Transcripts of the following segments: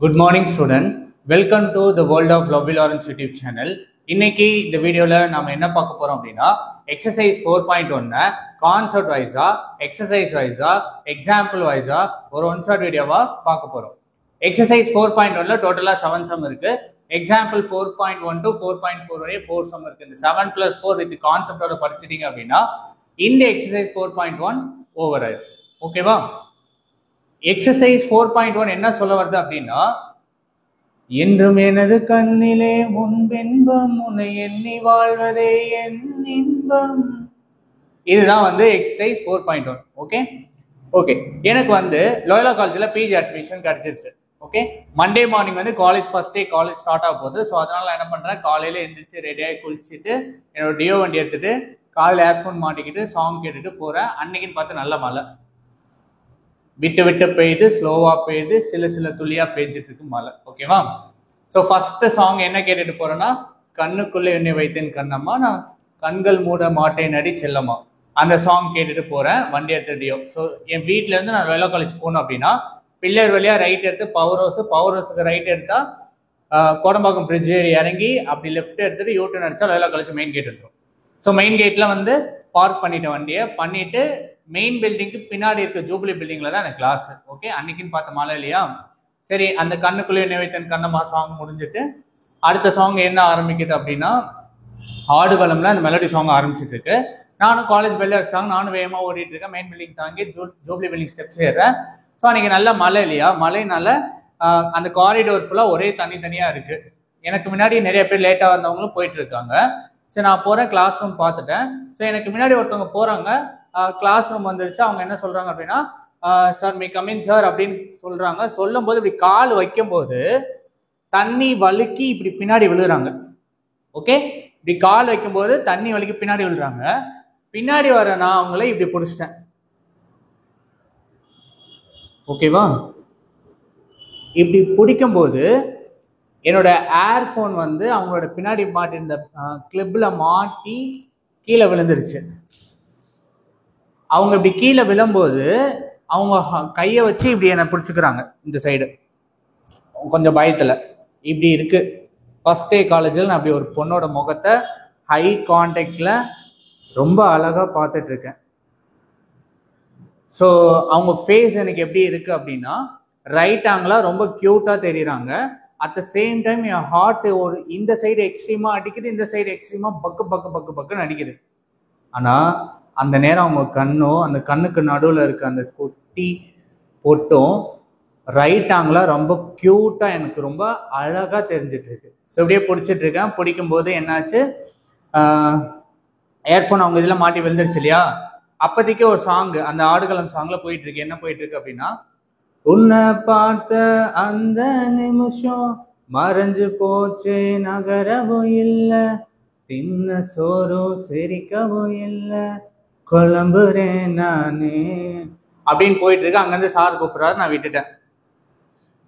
Good morning, student. Welcome to the World of Lovely Lawrence YouTube channel. இன்னைக்கு இந்த வீடியோல நாம என்ன பார்க்க போறோம் அப்படின்னா எக்ஸசைஸ் 4.1 கான்செப்ட் வைஸா எக்ஸசைஸ் வைஸா எக்ஸாம்பிள் வைஸா ஒரு ஒன் ஷாட் வீடியோவா பார்க்க போறோம். எக்ஸசைஸ் 4.1ல டோட்டலா 7 சம் இருக்கு. எக்ஸாம்பிள் 4.1 to 4.4 வரை 4 சம் இருக்கு. இந்த 7 plus 4 வித் கான்செப்டோட படிச்சிட்டீங்க அப்படின்னா இந்த எக்ஸசைஸ் 4.1 ஓவர் ஆயிடும். ஓகேவா? எக்ஸசைஸ் 4.1 என்ன சொல்ல வருது அப்படின்னா என்றும் எனது கண்ணிலே முன்பின்பம் உன்னை எண்ணி வாழ்வதே என் இன்பம். இதுதான் வந்து எக்ஸசைஸ் 4.1. ஓகே ஓகே எனக்கு வந்து லோயலா காலேஜில் பிஜி அட்மிஷன் கிடைச்சிருச்சு. ஓகே மண்டே மார்னிங் வந்து college first day college start ஆக போகுது. ஸோ அதனால நான் என்ன பண்ணுறேன், காலையில் எழுந்திரிச்சு ரெடியாகி குளிச்சுட்டு என்னோட டியோ வண்டி எடுத்துட்டு காலையில் ஏர்ஃபோன் மாட்டிக்கிட்டு சாங் கேட்டுட்டு போகிறேன். அன்னைக்குன்னு பார்த்து நல்ல மழை, விட்டு விட்டு பெய்யுது, ஸ்லோவா பெய்யுது, சில சில துளியா பெய்ஞ்சிட்டு இருக்கு மழை. ஓகேவா? ஸோ ஃபர்ஸ்ட் சாங் என்ன கேட்டுட்டு போறேன்னா கண்ணுக்குள்ளே என்னை வைத்தேன் கண்ணம்மா, நான் கண்கள் மூட மாட்டேன் அடி செல்லம்மா, அந்த சாங் கேட்டுட்டு போறேன் வண்டி எடுத்துட்டியோ. ஸோ என் வீட்டுல இருந்து நான் லோயலா காலேஜ் போகணும் அப்படின்னா பிள்ளையர் வழியா ரைட் எடுத்து பவர் ஹவுஸுக்கு ரைட் எடுத்தா கோடம்பாக்கம் பிரிட்ஜ் ஏறி இறங்கி அப்படி லெஃப்ட் எடுத்துட்டு யூட்டர்ன் அடிச்சா லோயலா காலேஜ் மெயின் கேட் வந்துடும். ஸோ மெயின் கேட்ல வந்து பார்க் பண்ணிட்டேன் வண்டியை, பண்ணிட்டு மெயின் பில்டிங்க்கு பின்னாடி இருக்க ஜூப்ளி பில்டிங்ல தான் எனக்கு கிளாஸ். ஓகே அன்னைக்குன்னு பார்த்த மழை இல்லையா? சரி, அந்த கண்ணுக்குள்ளே நினைவைத்தன் கண்ணம்மா சாங் முடிஞ்சிட்டு அடுத்த சாங் என்ன ஆரம்பிக்குது அப்படின்னா ஆடுகளம்ல அந்த மெலடி சாங் ஆரம்பிச்சிட்டு இருக்கு. நானும் காலேஜ் பெல் அடிச்சாங்க, நானும் வேகமாக ஓடிட்டு இருக்கேன். மெயின் பில்டிங் தாங்கி ஜூப்ளி பில்டிங் ஸ்டெப்ஸ் ஏறேன். ஸோ அன்னைக்கு நல்ல மழை இல்லையா? மழைனால அந்த காரிடோர் ஃபுல்லாக ஒரே தனித்தனியா இருக்கு. எனக்கு முன்னாடி நிறைய பேர் லேட்டாக வந்தவங்களும் போயிட்டு இருக்காங்க. சரி நான் போறேன், கிளாஸ் ரூம் பார்த்துட்டேன். ஸோ எனக்கு முன்னாடி ஒருத்தவங்க போறாங்க, கிளாஸ் ரூம் வந்துருச்சு. அவங்க என்ன சொல்றாங்க அப்படின்னா சார் மே கமின் சார் அப்படின்னு சொல்றாங்க. சொல்லும் போது இப்படி கால் வைக்கும் போது தண்ணி வழுக்கி இப்படி பின்னாடி விழுறாங்க. ஓகே இப்படி கால் வைக்கும் போது தண்ணி வழுக்கி பின்னாடி விழுறாங்க. பின்னாடி வர நான் அவங்கள இப்படி பிடிச்சிட்டேன். ஓகேவா? இப்படி பிடிக்கும் போது என்னோட ஏர்ஃபோன் வந்து அவங்களோட பின்னாடி மாட்டிருந்த கிளிப்ல மாட்டி கீழே விழுந்துருச்சு. அவங்க இப்படி கீழே விழும்போது அவங்க கையை வச்சு இப்படி என்னை பிடிச்சிக்கிறாங்க. இந்த சைடு கொஞ்சம் பயத்துல இப்படி இருக்கு. ஃபர்ஸ்ட் டே காலேஜில் நான் அப்படி ஒரு பொண்ணோட முகத்தை ஹை கான்டாக்ட்ல ரொம்ப அழகா பார்த்துட்டு இருக்கேன். ஸோ அவங்க ஃபேஸ் எனக்கு எப்படி இருக்கு அப்படின்னா ரைட் ஆங்கிளா ரொம்ப கியூட்டா தெரியுறாங்க. அட் த சேம் டைம் என் ஹார்ட் ஒரு இந்த சைடு எக்ஸ்ட்ரீமா அடிக்குது, இந்த சைடு எக்ஸ்ட்ரீமா பக்கு பக்கு பக்கு பக்குன்னு அடிக்குது. ஆனா அந்த நேரம் அவங்க கண்ணும் அந்த கண்ணுக்கு நடுவில் இருக்க அந்த குட்டி பொட்டும் ரைட் ஆங்கிளா ரொம்ப கியூட்டா எனக்கு ரொம்ப அழகா தெரிஞ்சிட்டு இருக்கு. ஸோ இப்படியே பிடிச்சிட்டு இருக்கேன். பிடிக்கும் போது என்னாச்சு, ஏர்ஃபோன் அவங்க இதில் மாட்டி விழுந்துருச்சு இல்லையா? அப்போதைக்கு ஒரு சாங் அந்த ஆடுகளம் சாங்ல போயிட்டு இருக்கு. என்ன போயிட்டு இருக்கு அப்படின்னா உன்னை பார்த்த அந்த நிமிஷம் மறைஞ்சு போச்சே நகரவும் இல்லை, தின்ன சோறும் சிரிக்கவும் இல்லை, குழம்புறேன் நானே அப்படின்னு போயிட்டு இருக்கு. அங்கேருந்து சார் கூப்பிட்றாரு, நான் விட்டுட்டேன்.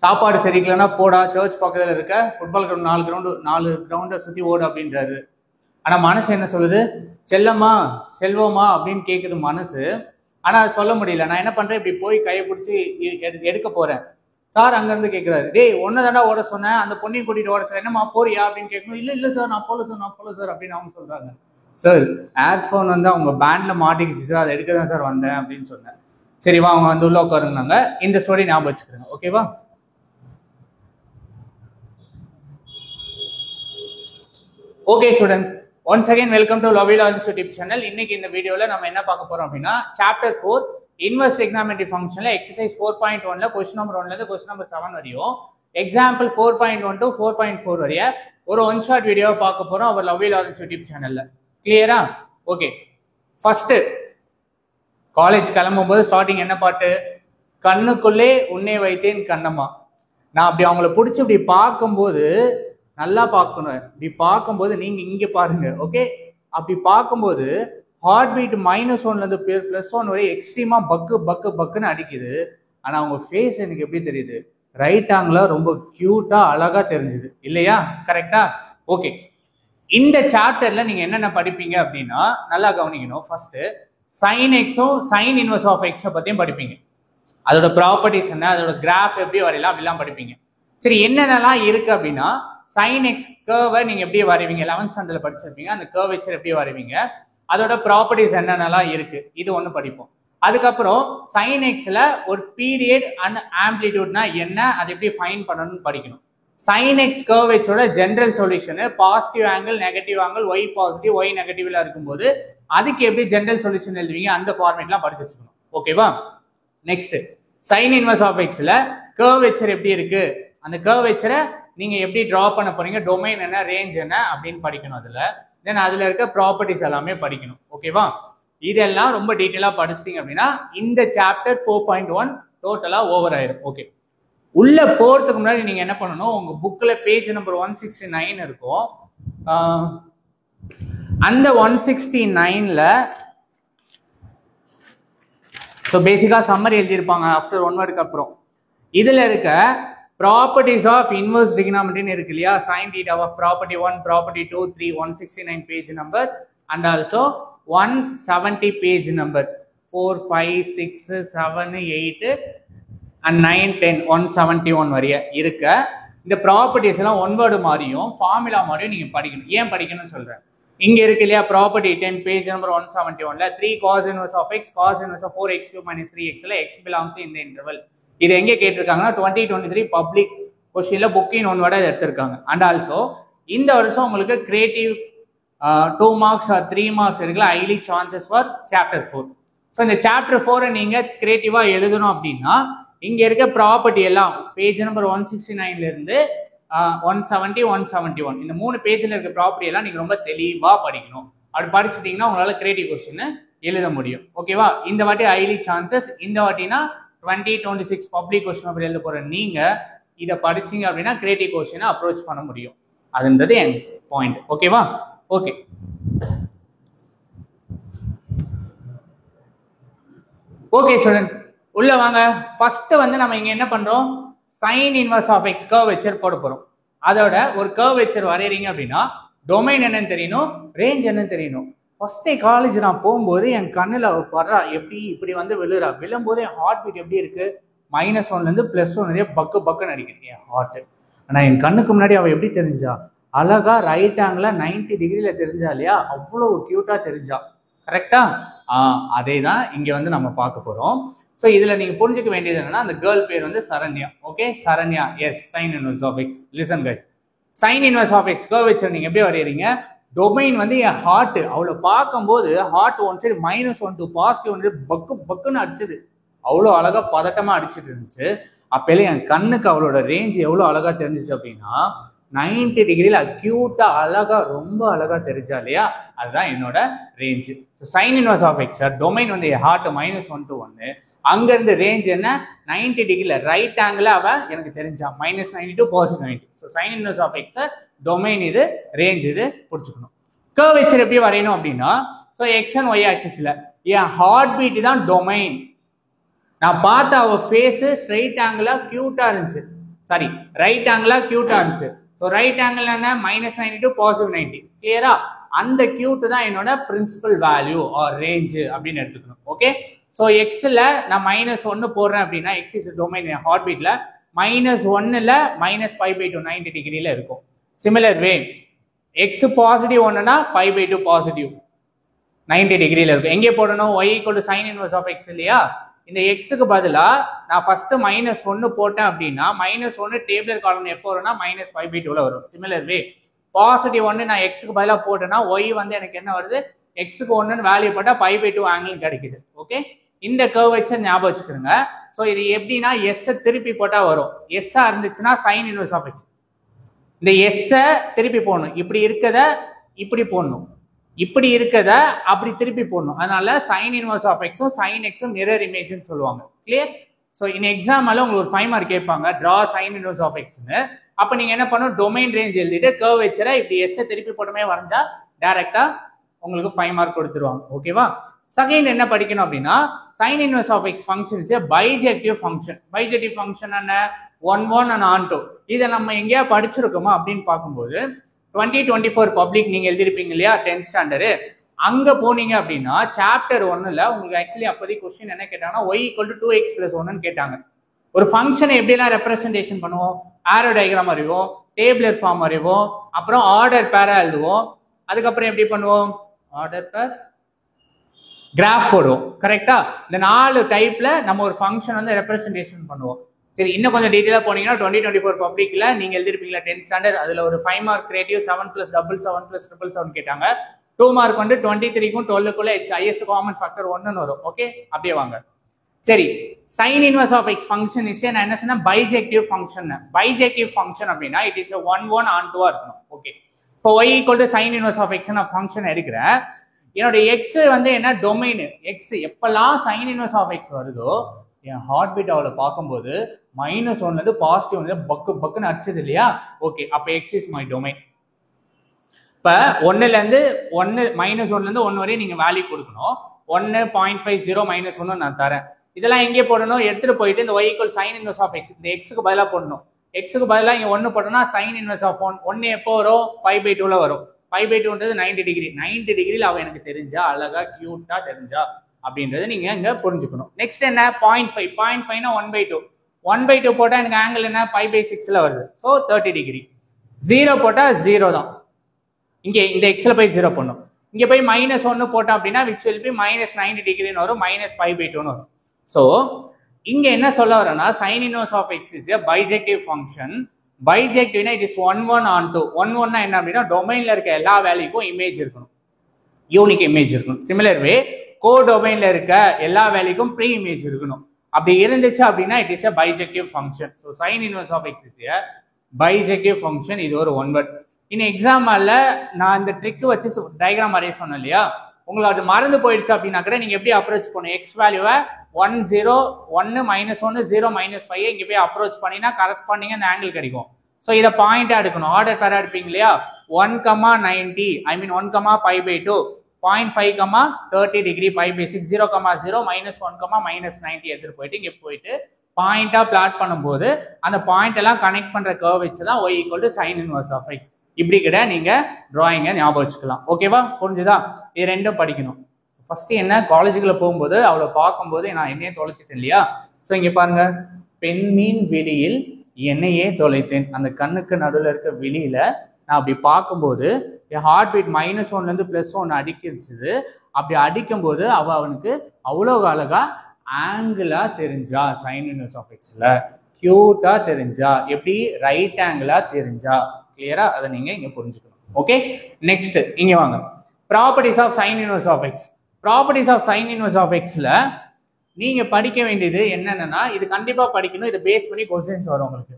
சாப்பாடு சரிக்கலன்னா போடா, சர்ச் பக்கத்தில் இருக்க ஃபுட்பால் கிரவுண்ட் 4 கிரவுண்டை சுற்றி ஓடு அப்படின்றாரு. ஆனால் மனசு என்ன சொல்லுது, செல்லம்மா செல்வமா அப்படின்னு கேட்குது மனசு. ஆனால் அது சொல்ல முடியல. நான் என்ன பண்ணுறேன், இப்படி போய் கையை பிடிச்சி எடுக்க போகிறேன். சார் அங்கேருந்து கேட்குறாரு, டேய் ஒன்று தாண்டா ஓட சொன்னேன், அந்த பொண்ணையும் கூட்டிகிட்டு ஓட சார், என்னம்மா போறியா அப்படின்னு கேட்கணும். இல்லை சார் நான் போகல சார் அப்படின்னு அவங்க சொல்கிறாங்க. சார் ஏர்ஃபோன் வந்து அவங்க பேண்டில் மாட்டிக்கிச்சு சார், அதை எடுக்க தான் சார் வந்தேன் அப்படின்னு சொன்னேன். சரிவா அவங்க வந்து உள்ள உட்காருந்தாங்க. இந்த ஸ்டோரி ஞாபகம் வச்சுக்கிறேங்க. ஓகேவா? Okay student, once again welcome to lovely Lawrence YouTube channel. இன்னைக்கு இந்த வீடியோவில் நம்ம என்ன பார்க்க போறோம் அப்படின்னா சாப்டர் 4 இன்வெர்ஸ் ட்ரிகோனோமெட்ரி ஃபங்க்ஷன்ல எக்ஸசைஸ் 4.1ல கொஸ்டின் நம்பர் 1ல இருந்து கொஸ்டின் நம்பர் 7 வரையும் எக்ஸாம்பிள் 4.1 to 4.4 வரைய ஒரு ஒன் ஷாட் வீடியோவை பார்க்க போறோம் அவர் லவ்லி லாரன்ஸ் யூடியூப் சேனல்ல. கிளியரா? ஓகே ஃபர்ஸ்ட் காலேஜ் கிளம்பும் போது ஸ்டார்டிங் என்ன பாட்டு, கண்ணுக்குள்ளே உன்னை வைத்தேன் கண்ணம்மா. நான் அப்படி அவங்கள பிடிச்சி இப்படி பார்க்கும்போது நல்லா பார்க்கணும். இப்படி பார்க்கும்போது நீங்க இங்க பாருங்க. ஓகே அப்படி பார்க்கும்போது ஹார்ட் பீட் -1ல இருந்து +1 வரை எக்ஸ்ட்ரீமா பக்கு பக்கு பக்குன்னு அடிக்குது. ஆனா அவங்க ஃபேஸ் எனக்கு எப்படி தெரியுது, ரைட் ஆங்கிளா ரொம்ப கியூட்டா அழகா தெரிஞ்சுது இல்லையா? கரெக்டா? ஓகே இந்த சாப்டர்ல நீங்க என்னென்ன படிப்பீங்க அப்படின்னா நல்லா கவனிக்கணும். ஃபர்ஸ்ட் சைன் எக்ஸும் சைன் இன்வெர்ஸ் ஆஃப் எக்ஸை பத்தியும் படிப்பீங்க. அதோட ப்ராப்பர்ட்டிஸ் என்ன, அதோட கிராஃப் எப்படி வரையலாம் அப்படிலாம் படிப்பீங்க. சரி, என்னென்னலாம் இருக்கு அப்படின்னா sin x கர்வை நீங்க எப்படி வரைவீங்க, 11th ஸ்டாண்டர்ட்ல படிச்சிருப்பீங்க. அந்த கர்வேச்சர் எப்படி வரைவீங்க, அதோட ப்ராப்பர்ட்டிஸ் என்னென்னலாம் இருக்கு, இது ஒன்று படிப்போம். அதுக்கப்புறம் sin xல ஒரு பீரியட் அண்ட் ஆம்பிளிடியூட்னா என்ன, அதை எப்படி ஃபைண்ட் பண்ணணும்னு படிக்கணும். sin x கர்வேச்சரோட general solution positive angle, negative angle, y positive y நெகட்டிவ்ல இருக்கும்போது அதுக்கு எப்படி ஜெனரல் சொல்யூஷன் எழுதுவீங்க, அந்த ஃபார்மேட்லாம் படிச்சு வச்சுக்கணும். ஓகேவா? நெக்ஸ்ட் sin இன்வர்ஸ் ஆஃப் xல கர்வேச்சர் எப்படி இருக்கு, அந்த கர்வேச்சரை நீங்க எப்படி டிரா பண்ண போறீங்க, டொமைன் என்ன, ரேஞ்ச் என்ன அப்படின்னு படிக்கணும். அதுல இருக்க ப்ராப்பர்ட்டிஸ் எல்லாமே படிக்கணும். ஓகேவா? இதெல்லாம் ரொம்ப டீட்டெயிலா படிச்சிட்டீங்க அப்படின்னா இந்த சாப்டர் 4.1 டோட்டலா ஓவர் ஆயிடும். ஓகே, உள்ள போறதுக்கு முன்னாடி நீங்க என்ன பண்ணணும், உங்க புக்ல பேஜ் நம்பர் 169 இருக்கும். அந்த 169ல ஸோ பேசிக்கா சம்மரி எழுதியிருப்பாங்க ஆஃப்டர் 1 வேர்டுக்கு அப்புறம். இதுல இருக்க ப்ராப்பர்ட்டிஸ் ஆஃப் இன்வர்ஸ் ட்ரிகனாமெட்ரின்னு இருக்கு இல்லையா, sin theta of property 1, property 2, 3, 169 page number and also 170 page number 4, 5, 6, 7, 8 and 9, 10, 171 வரைய இருக்க இந்த ப்ராப்பர்ட்டிஸ் எல்லாம் ஒன் வேர்டு மாதிரியும் ஃபார்முலா மாதிரியும் நீங்க படிக்கணும். ஏன் படிக்கணும்னு சொல்றேன், இங்க இருக்கு இல்லையா ப்ராப்பர்ட்டி 10 பேஜ் நம்பர் 171ல 3 cos inverse of x cos inverse of 4x cube minus 3xல x belongs in the interval. இது எங்க கேட்டிருக்காங்கன்னா 2023 பப்ளிக் கொஸ்டின்ல புக்கின் ஒன் வேர்டா எடுத்திருக்காங்க. அண்ட் ஆல்சோ இந்த வருஷம் உங்களுக்கு கிரியேட்டிவ் 2 marks or 3 marks இருக்குல்ல, highly chances for chapter 4. So இந்த சாப்டர் 4 நீங்க கிரியேட்டிவா எழுதணும் அப்படின்னா இங்க இருக்க ப்ராப்பர்ட்டி எல்லாம் பேஜ் நம்பர் 169ல இருந்து 170, 171 இந்த 3 பேஜ்ல இருக்க ப்ராப்பர்ட்டி எல்லாம் நீங்க ரொம்ப தெளிவா படிக்கணும். அப்படி படிச்சிட்டீங்கன்னா உங்களால கிரியேட்டிவ் கொஸ்டின் எழுத முடியும். ஓகேவா? இந்த வாட்டி ஹைலி சான்சஸ், இந்த வாட்டினா 2026 பப்ளிக் கொஸ்டின் அப்படி எழுத போற நீங்க இதை படிச்சீங்க அப்படின்னா கிரியேட்டிவ் கொஸ்டினை அப்ரோச் பண்ண முடியும். அதுன்றது என் பாயிண்ட். ஓகேவா? ஓகே, ஓகே ஸ்டூடெண்ட் உள்ள வாங்க. ஃபர்ஸ்ட் வந்து நம்ம இங்க என்ன பண்றோம், sin inverse of x curvature போட போறோம். அதோட ஒரு கர்வேச்சர் வரையறீங்க அப்படின்னா டொமைன் என்னன்னு தெரியணும், ரேஞ்ச் என்னன்னு தெரியணும். ஃபர்ஸ்ட் டே காலேஜ் நான் போகும்போது என் கண்ணில் படுறா எப்படி இப்படி வந்து விழுறா, விழும்போது என் ஹார்ட் பீட் எப்படி இருக்கு, -1 இருந்து +1 நிறைய பக்கு பக்குன்னு அடிக்குது என் ஹார்ட். ஆனால் என் கண்ணுக்கு முன்னாடி அவள் எப்படி தெரிஞ்சா, அழகா ரைட் ஆங்கிள் 90 டிகிரியில தெரிஞ்சா இல்லையா, அவ்வளோ கியூட்டா தெரிஞ்சா. கரெக்டா? அதே தான் இங்க வந்து நம்ம பார்க்க போறோம். ஸோ இதுல நீங்க புரிஞ்சுக்க வேண்டியது என்னன்னா, அந்த கேர்ள் பேர் வந்து Saranya. Okay, Saranya. Yes, sin inverse of x. Listen guys, sin inverse of x curvature நீங்க எப்படி வரையறீங்க, டொமைன் வந்து என் ஹார்ட், அவளை பார்க்கும்போது ஹார்ட் ஒன் சைடு -1 to +1 வந்து பக்கு பக்குன்னு அடிச்சது, அவ்வளோ அழகா பதட்டமா அடிச்சுட்டு இருந்துச்சு. அப்பெல்லாம் என் கண்ணுக்கு அவளோட ரேஞ்ச் எவ்வளோ அழகா தெரிஞ்சிச்சு அப்படின்னா 90 டிகிரியில் அக்யூட்டா அழகா ரொம்ப அழகா தெரிஞ்சா இல்லையா, அதுதான் என்னோட range. sin inverse of x domain வந்து ஹார்ட் -1 to 1, அங்க இருந்து ரேஞ்ச் என்ன 90 டிகிரியில ரைட் ஆங்கிள் அவ எனக்கு தெரிஞ்சா -90 to +90. So sin inverse of x domain இது, ரேஞ்ச் இது புடிச்சுக்கணும். கர்வேச்சர் எப்படி வரையணும் அப்படின்னா, ஸோ எக்ஸ் அண்ட் ஒய் ஆக்சிஸ்ல என் ஹார்ட் பீட் தான் டொமைன். நான் பார்த்த அவ ஃபேஸ் ஸ்ட்ரைட் ஆங்கிளா கியூட்டா இருந்துச்சு, சாரி ரைட் ஆங்கிளா கியூட்டா இருந்துச்சு. ஸோ ரைட் ஆங்கிள் என்ன -90 to +90. கிளியரா? அந்த கியூட் தான் என்னோட பிரின்சிபல் வேல்யூ ஆர் ரேஞ்ச் அப்படின்னு எடுத்துக்கணும். ஓகே, ஸோ எக்ஸ்ல நான் -1 போடுறேன் அப்படின்னா எக்ஸ் இஸ் டொமைன் என் ஹார்ட் பீட்ல -1ல -π/2 90 டிகிரியில இருக்கும். சிமிலர் வே எக்ஸ் பாசிட்டிவ் 1னா π/2 பாசிட்டிவ் 90 டிகிரியில இருக்கும். எங்கே போடணும், y = sin inverse of x இல்லையா, இந்த எக்ஸுக்கு பதிலா நான் ஃபர்ஸ்ட் -1 போட்டேன் அப்படின்னா -1 டேபிளர் காலம் எப்போ வரும்னா -π/2ல வரும். சிமிலர் வே பாசிட்டிவ் 1 நான் எக்ஸுக்கு பதிலாக போட்டேன்னா y வந்து எனக்கு என்ன வருது, எக்ஸுக்கு 1ன்னு வேல்யூ போட்டால் π/2 ஆங்கிள் கிடைக்குது. ஓகே, இந்த கர்வேச்சர் ஞாபகம் வச்சுக்கிறோங்க. ஸோ இது எப்படின்னா எஸ் திருப்பி போட்டா வரும். எஸ்ஸா இருந்துச்சுன்னா sin இன்வர்ஸ் ஆஃப் x, இந்த எஸ்ஸை திருப்பி போடணும், இப்படி இருக்கத இப்படி போடணும், இப்படி இருக்கத அப்படி திருப்பி போடணும். அதனால sin இன்வர்ஸ் ஆஃப் எக்ஸும் sin எக்ஸும் மிரர் இமேஜ்னு சொல்லுவாங்க. கிளியர்? ஸோ இந்த எக்ஸாம்ல உங்களுக்கு ஒரு 5 மார்க் கேட்பாங்க, டிரா sin இன்வர்ஸ் ஆஃப் எக்ஸ்னு. அப்போ நீங்க என்ன பண்ணணும், டொமைன் ரேஞ்ச் எழுதிட்டு கர்வேச்சரை இப்படி எஸ்ஸை திருப்பி போட்டமே வரைஞ்சா டைரக்டா உங்களுக்கு 5 மார்க் கொடுத்துருவாங்க. ஓகேவா? செகண்ட் என்ன படிக்கணும் அப்படின்னா, sin inverse of x function is a bijective function. Bijective function என்ன, 1, 1 and on 2. இதை நம்ம எங்கேயா படிச்சிருக்கோமா அப்படின்னு பார்க்கும்போது 2024 பப்ளிக் நீங்க எழுதிருப்பீங்க இல்லையா 10th ஸ்டாண்டர்டு, அங்க போனீங்க அப்படின்னா சாப்டர் 1ல உங்களுக்கு ஆக்சுவலி அப்போதைக்கு கொஸ்டின் என்ன கேட்டாங்கன்னா y = 2x + 1ன்னு கேட்டாங்க. ஒரு ஃபங்க்ஷனை எப்படிலாம் ரெப்ரசன்டேஷன் பண்ணுவோம்? ஆரோ டயக்ராம் வரைவோம், டேபிளர் ஃபார்ம் வரைவோம், அப்புறம் ஆர்டர் பேரா எழுதுவோம், அதுக்கப்புறம் எப்படி பண்ணுவோம்? ஆர்டர் பேர் கிராஃப் போடுவோம். கரெக்டா? இந்த 4 டைப்ல நம்ம ஒரு ஃபங்க்ஷன் வந்து ரெப்ரசன்டேஷன் பண்ணுவோம். சரி, இன்னும் கொஞ்சம் டீட்டெயிலாக போனீங்கன்னா 2024 பப்ளிக்ல நீங்க எழுதிருப்பீங்களா 10th ஸ்டாண்டர்ட், அதுல ஒரு 5 மார்க் கிரியேட்டிவ் 7 + 7 + 7 + 7 கேட்டாங்க. 2 மார்க் வந்து 23க்கும் 12க்குள்ள ஹையஸ்ட் காமன் ஃபேக்டர் 1ன்னு வரும். ஓகே, அப்படியே வாங்க. சரி, sine inverse of x function is நான் என்ன சொன்னா பைஜெக்டிவ் ஃபங்க்ஷன். பைஜெக்டிவ் ஃபங்க்ஷன் அப்படின்னா இட் இஸ் 1 onto இருக்கணும். ஓகே, இப்போ y = sine inverse of x நான் ஃபங்க்ஷன் எடுக்கிறேன். என்னோட எக்ஸ் வந்து என்ன டொமைன் எக்ஸ். எப்பெல்லாம் சைன் இன்வர்ஸ் ஆஃப் எக்ஸ் வருதோ என் ஹார்ட் பீட் அவளை பார்க்கும்போது -1 இருந்து பாசிட்டிவ் வந்து பக்குன்னு அடிச்சது இல்லையா? ஓகே, அப்ப எக்ஸ் இஸ் மை டொமைன். இப்ப 1ல இருந்து 1 -1ல இருந்து 1 வரை நீங்க வேல்யூ கொடுக்கணும். 1 0.50 -1 நான் தரேன். இதெல்லாம் எங்கே போடணும்? எடுத்துட்டு போயிட்டு இந்த y = sin inverse of x இந்த எக்ஸுக்கு பதிலாக போடணும். எக்ஸுக்கு பதிலாக இங்க 1 போட்டோம்னா sin inverse of 1 எப்போ வரும்? 5/2ல வரும். 5/2ன்றது 90 டிகிரி. 90 டிகிரியில் அவ எனக்கு தெரிஞ்சா, அழகா கியூட்டா தெரிஞ்சா அப்படின்றத நீங்க இங்க புரிஞ்சுக்கணும். நெக்ஸ்ட் என்ன? 0.5. 0.5னா 1/2. 1/2 போட்டா எனக்கு ஆங்கிள் என்ன? 5/6ல வருது. So 30 degree. 0 போட்டா 0 தான். இங்கே இந்த எக்ஸ்ல போய் 0 பண்ணும். இங்க போய் -1 போட்டோம் அப்படின்னா which will be -90 டிகிரின்னு வரும், -5/2ன்னு வரும். ஸோ இங்க என்ன சொல்ல வரேன்னா sine inverse of x is a bijective function. பைஜெக்டிவ்னா இட் இஸ் 1 onto 1 என்ன அப்படின்னா டொமைன்ல இருக்க எல்லா வேல்யூக்கும் இமேஜ் இருக்கணும், யூனிக் இமேஜ் இருக்கணும். சிமிலர் வே கோ டொமைன்ல இருக்க எல்லா வேல்யூக்கும் ப்ரீ இமேஜ் இருக்கணும். அப்படி இருந்துச்சு அப்படின்னா it is a bijective function. So sine inverse of x is a bijective function. இது ஒரு 1 வேர்ட். இன்னும் எக்ஸாம்பிள்ல நான் இந்த ட்ரிக் வச்சு டயக்ராம் வரைய சொன்னேன் இல்லையா? உங்களுக்கு அது மறந்து போயிடுச்சு அப்படின்னா கூட நீங்க எப்படி அப்ரோச் பண்ணும்? எக்ஸ் வேல்யூவை 1 0 1 -1 0 -5 இங்க போய் அப்ரோச் பண்ணினா கரஸ்பாண்டிங்கா அந்த ஆங்கிள் கிடைக்கும். ஸோ இதை பாயிண்டா எடுக்கணும். ஆர்டர் பேரா எடுப்பீங்க இல்லையா? 1, 90 ஐ மீன் 1, π/2 0.5, 30 டிகிரி, π/6 0, 0 -1, -90 எடுத்துட்டு போயிட்டு இங்க போயிட்டு பாயிண்டா பிளாட் பண்ணும்போது அந்த பாயிண்ட் எல்லாம் கனெக்ட் பண்ற கர்வ் வச்சு தான் y = sin inverse of x. இப்படி கிட்ட நீங்க டிராயிங்கை ஞாபகம் வச்சுக்கலாம். ஓகேவா? புரிஞ்சுதா? இது ரெண்டும் படிக்கணும். ஃபர்ஸ்ட் என்ன, காலேஜுக்குள்ள போகும்போது அவளை பார்க்கும்போது நான் என்னையே தொலைச்சிட்டேன் இல்லையா? ஸோ இங்க பாருங்க, பெண்மீன் விழியில் என்னையே தொலைத்தேன். அந்த கண்ணுக்கு நடுவில் இருக்க விழியில நான் அப்படி பார்க்கும்போது என் ஹார்ட் பீட் -1 இருந்து +1 அடிக்கிடுச்சுது. அப்படி அடிக்கும் போது அவனுக்கு அவ்வளோ அழகா ஆங்கிளா தெரிஞ்சா, சைன் இன்வர்ஸ் ஆஃப் எக்ஸ்ல கியூட்டா தெரிஞ்சா, எப்படி ரைட் ஆங்கிளா தெரிஞ்சா. கிளியரா? அதை நீங்க இங்க புரிஞ்சுக்கணும். ஓகே, நெக்ஸ்ட் இங்க வாங்க. Properties of sine inverse of x. Properties of sine inverse of எக்ஸ்ல நீங்க படிக்க வேண்டியது என்னன்னா, இது கண்டிப்பா படிக்கணும். இதை பேஸ் பண்ணி क्वेश्चंस வரும் உங்களுக்கு.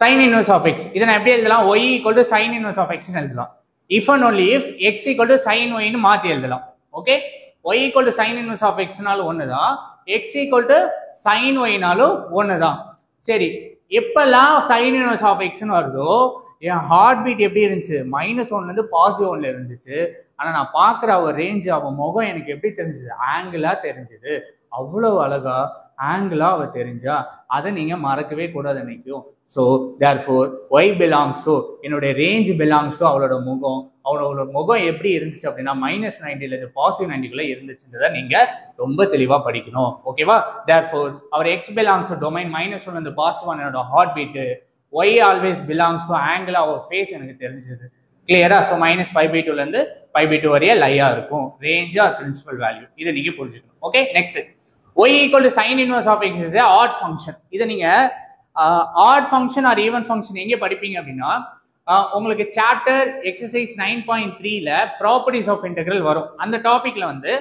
சைன் இன்வர்ஸ் ஆஃப் எக்ஸ் இதை நான் எப்படி எழுதலாம்? y = sin inverse of x ன்னு எழுதலாம். if and only if x = sin y ன்னு மாத்தி எழுதலாம். Okay, y = sin inverse of x னாலும் ஒண்ணுதான், x = sin y னாலும் ஒண்ணுதான். சரி, எப்பெல்லாம் sin inverse of x ன்னு வருதோ என் ஹார்ட் பீட் எப்படி இருந்துச்சு? -1 இருந்து +1ல இருந்துச்சு. ஆனா நான் பாக்குற அவ ரேஞ்ச், அவ முகம் எனக்கு எப்படி தெரிஞ்சது? ஆங்கிளா தெரிஞ்சது. அவ்வளவு அழகா ஆங்கிளா அவ தெரிஞ்சா. அதை நீங்க மறக்கவே கூடாது நினைக்கும். So therefore y belongs to, என்னுடைய ரேஞ்ச் belongs to அவளோட முகம். அவளோட முகம் எப்படி இருந்துச்சு அப்படின்னா -90ல இருந்து +90க்குள்ள இருந்துச்சுன்றதை நீங்க ரொம்ப தெளிவா படிக்கணும். ஓகேவா? therefore our x belongs to domain -1 இருந்து +1 என்னோட heart beat. y always belongs to angle அவர் ஃபேஸ் எனக்கு தெரிஞ்சது. கிளியரா? ஸோ -π/2ல இருந்து π/2 வரைய லையா இருக்கும். Range R principal value. இதை நீங்க புரிஞ்சுக்கணும். ஓகே, next y = sin inverse of x is a odd function. இதை நீங்க odd function or even function எங்கே படிப்பீங்க அப்படின்னா உங்களுக்கு சாப்டர் எக்ஸசைஸ் 9.3ல ப்ராப்பர்ட்டிஸ் ஆஃப் இன்டெக்ரல் வரும். அந்த டாபிக்ல வந்து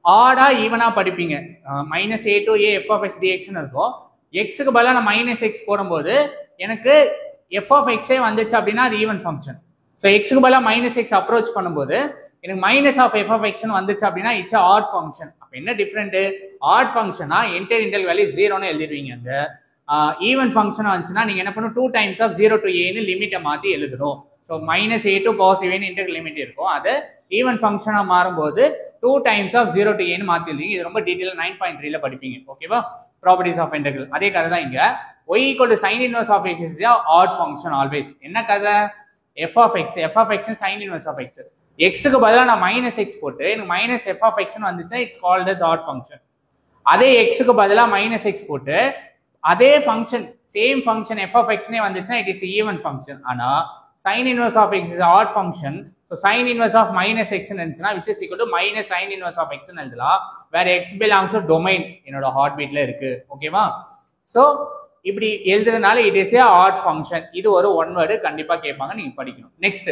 ஆடா ஈவனா படிப்பீங்க. -a to a f of x dx இருக்கும். எக்ஸுக்கு பதிலாக நான் -x போடும்போது எனக்கு f of x வந்துச்சு அப்படின்னா அது ஈவன் ஃபங்க்ஷன். ஸோ எக்ஸுக்கு பதிலாக -x அப்ரோச் பண்ணும்போது எனக்கு -f of x வந்துச்சு அப்படின்னா இட்ஸ் ஆட் ஃபங்க்ஷன். அப்போ என்ன டிஃப்ரெண்ட்? ஆட் ஃபங்க்ஷனா என்டையர் இன்டெக்ரல் வேல்யூ 0ன்னு எழுதிடுவீங்க. அங்க ஈவன் ஃபங்க்ஷன் வந்துச்சுன்னா நீங்க என்ன பண்ணணும்? 2 times of 0 to a ன்னு லிமிட்டை மாத்தி எழுதணும். So -a to cos a integral limit இருக்கும். அது ஈவன் ஃபங்க்ஷனா மாறும்போது 2 times of 0 to a ன்னு மாத்தி எழுதிங்க. இது ரொம்ப டீடைலா 9.3ல படிப்பீங்க. ஓகேவா? Properties of integral. அதே கதை தான் இங்க. y = sin inverse of x is a odd function always. என்ன கதை? f of x sin inverse of x. xக்கு பதிலாக நான் -x போட்டு எனக்கு -f of x வந்துச்சுன்னா it's called as odd function. அதே xக்கு பதிலாக -x போட்டு அதே function same function f of x வந்துச்சுன்னா இட் இஸ் ஈவன் ஃபங்க்ஷன். ஆனா sin inverse of x is odd function. So sin inverse of minus x இருந்துச்சுன்னா which is equal to minus sin inverse of x ன்னு எழுதலாம். where x belongs to domain என்னோட heart பீட்ல இருக்கு. ஓகேவா? So இப்படி எழுதுறதுனால it is a odd function. இது ஒரு one word கண்டிப்பா கேட்பாங்க, நீங்க படிக்கணும். Next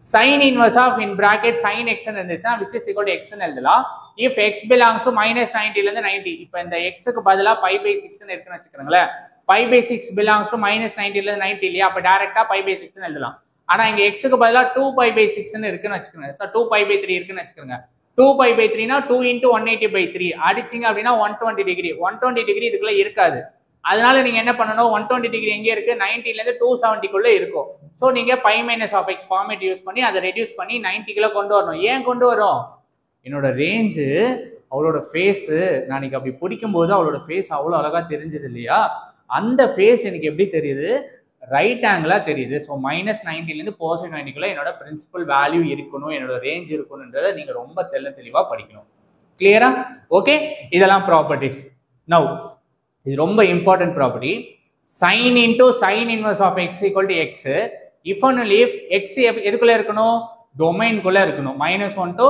sin inverse of in bracket sin x இருந்துச்சுன்னா which is equal to x ன்னு எழுதலாம். if x belongs to minus 90 ல இருந்து 90, இப்போ இந்த x க்கு பதிலா pi by 6 ன்னு இருக்குன்னு வெச்சுக்கறீங்களா, pi by 6 belongs to minus 90 ல இருந்து 90 இல்லையா, அப்ப டைரக்டா pi by 6 ன்னு எழுதலாம். ஆனா இங்க x க்கு பதிலா 2 pi by 6 ன்னு இருக்குன்னு வெச்சுக்கங்க. சோ 2 pi by 3 இருக்குன்னு வெச்சுக்கங்க. 2 pi by 3 னா 2 into 180 by 3 அடிச்சீங்க அப்படினா 120 டிகிரி. 120 டிகிரி இதுக்குள்ள இருக்காது. அதனால நீங்க என்ன பண்ணணும், 120 டிகிரி எங்க இருக்கு, 90 ல இருந்து 270 குள்ள இருக்கும். சோ நீங்க pi minus of x format use பண்ணி அதை ரெடியூஸ் பண்ணி 90 குள்ள கொண்டு வரணும். ஏன் கொண்டு வரோம், என்னோட ரேஞ்ச் அவளோட ஃபேஸ் நான் இன்னைக்கு அப்படி பிடிக்கும் போது அவளோட ஃபேஸ் அவ்வளோ அழகா தெரிஞ்சது இல்லையா, அந்த ஃபேஸ் எனக்கு எப்படி தெரியுது, ரைட் ஆங்கிளா தெரியுது. ஸோ மைனஸ் 90லேருந்து பாசிட்டிவ் 90குள்ள என்னோட பிரின்சிபல் வேல்யூ இருக்கணும், என்னோட ரேஞ்ச் இருக்கணும்ன்றதை நீங்க ரொம்ப தெளிவா படிக்கணும். கிளியரா? ஓகே, இதெல்லாம் ப்ராப்பர்ட்டிஸ். நவ் இது ரொம்ப important property. sin into sin inverse of x equal to x. if and only if x எதுக்குள்ள இருக்கணும், டொமைன்குள்ள இருக்கணும். -1 to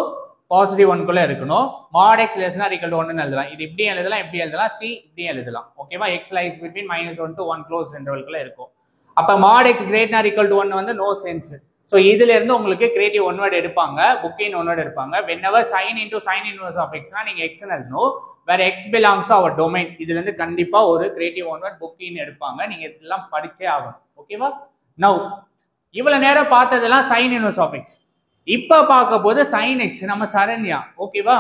+1 குள்ள இருக்கணும். mod x less than or equal to 1 ன்னு எழுதலாம். இது இப்படி எழுதலாம், எப்படி எழுதலாம், c இப்படி எழுதலாம். ஓகேவா? x lies between -1 to 1 close interval குள்ள இருக்கும். அப்ப mod x greater than or equal to 1 வந்து நோ சென்ஸ். சோ இதுல இருந்து உங்களுக்கு கிரியேட்டிவ் ஒன் வேர்ட் எடுப்பாங்க, புக்கின் ஒன் வேர்ட் எடுப்பாங்க. whenever sin into sin inverse of x னா நீங்க x ன்னு எழுதணும். where x belongs to our domain, இதுல இருந்து கண்டிப்பா ஒரு கிரியேட்டிவ் ஒன் வேர்ட் புக்கின் எடுப்பாங்க. நீங்க இதெல்லாம் படிச்சே ஆகணும். ஓகேவா? நவ இவ்வளவு நேரம் பார்த்ததெல்லாம் sin inverse of x. இப்ப பார்க்க போது sin x நம்ம சரண்யா. ஓகேவா?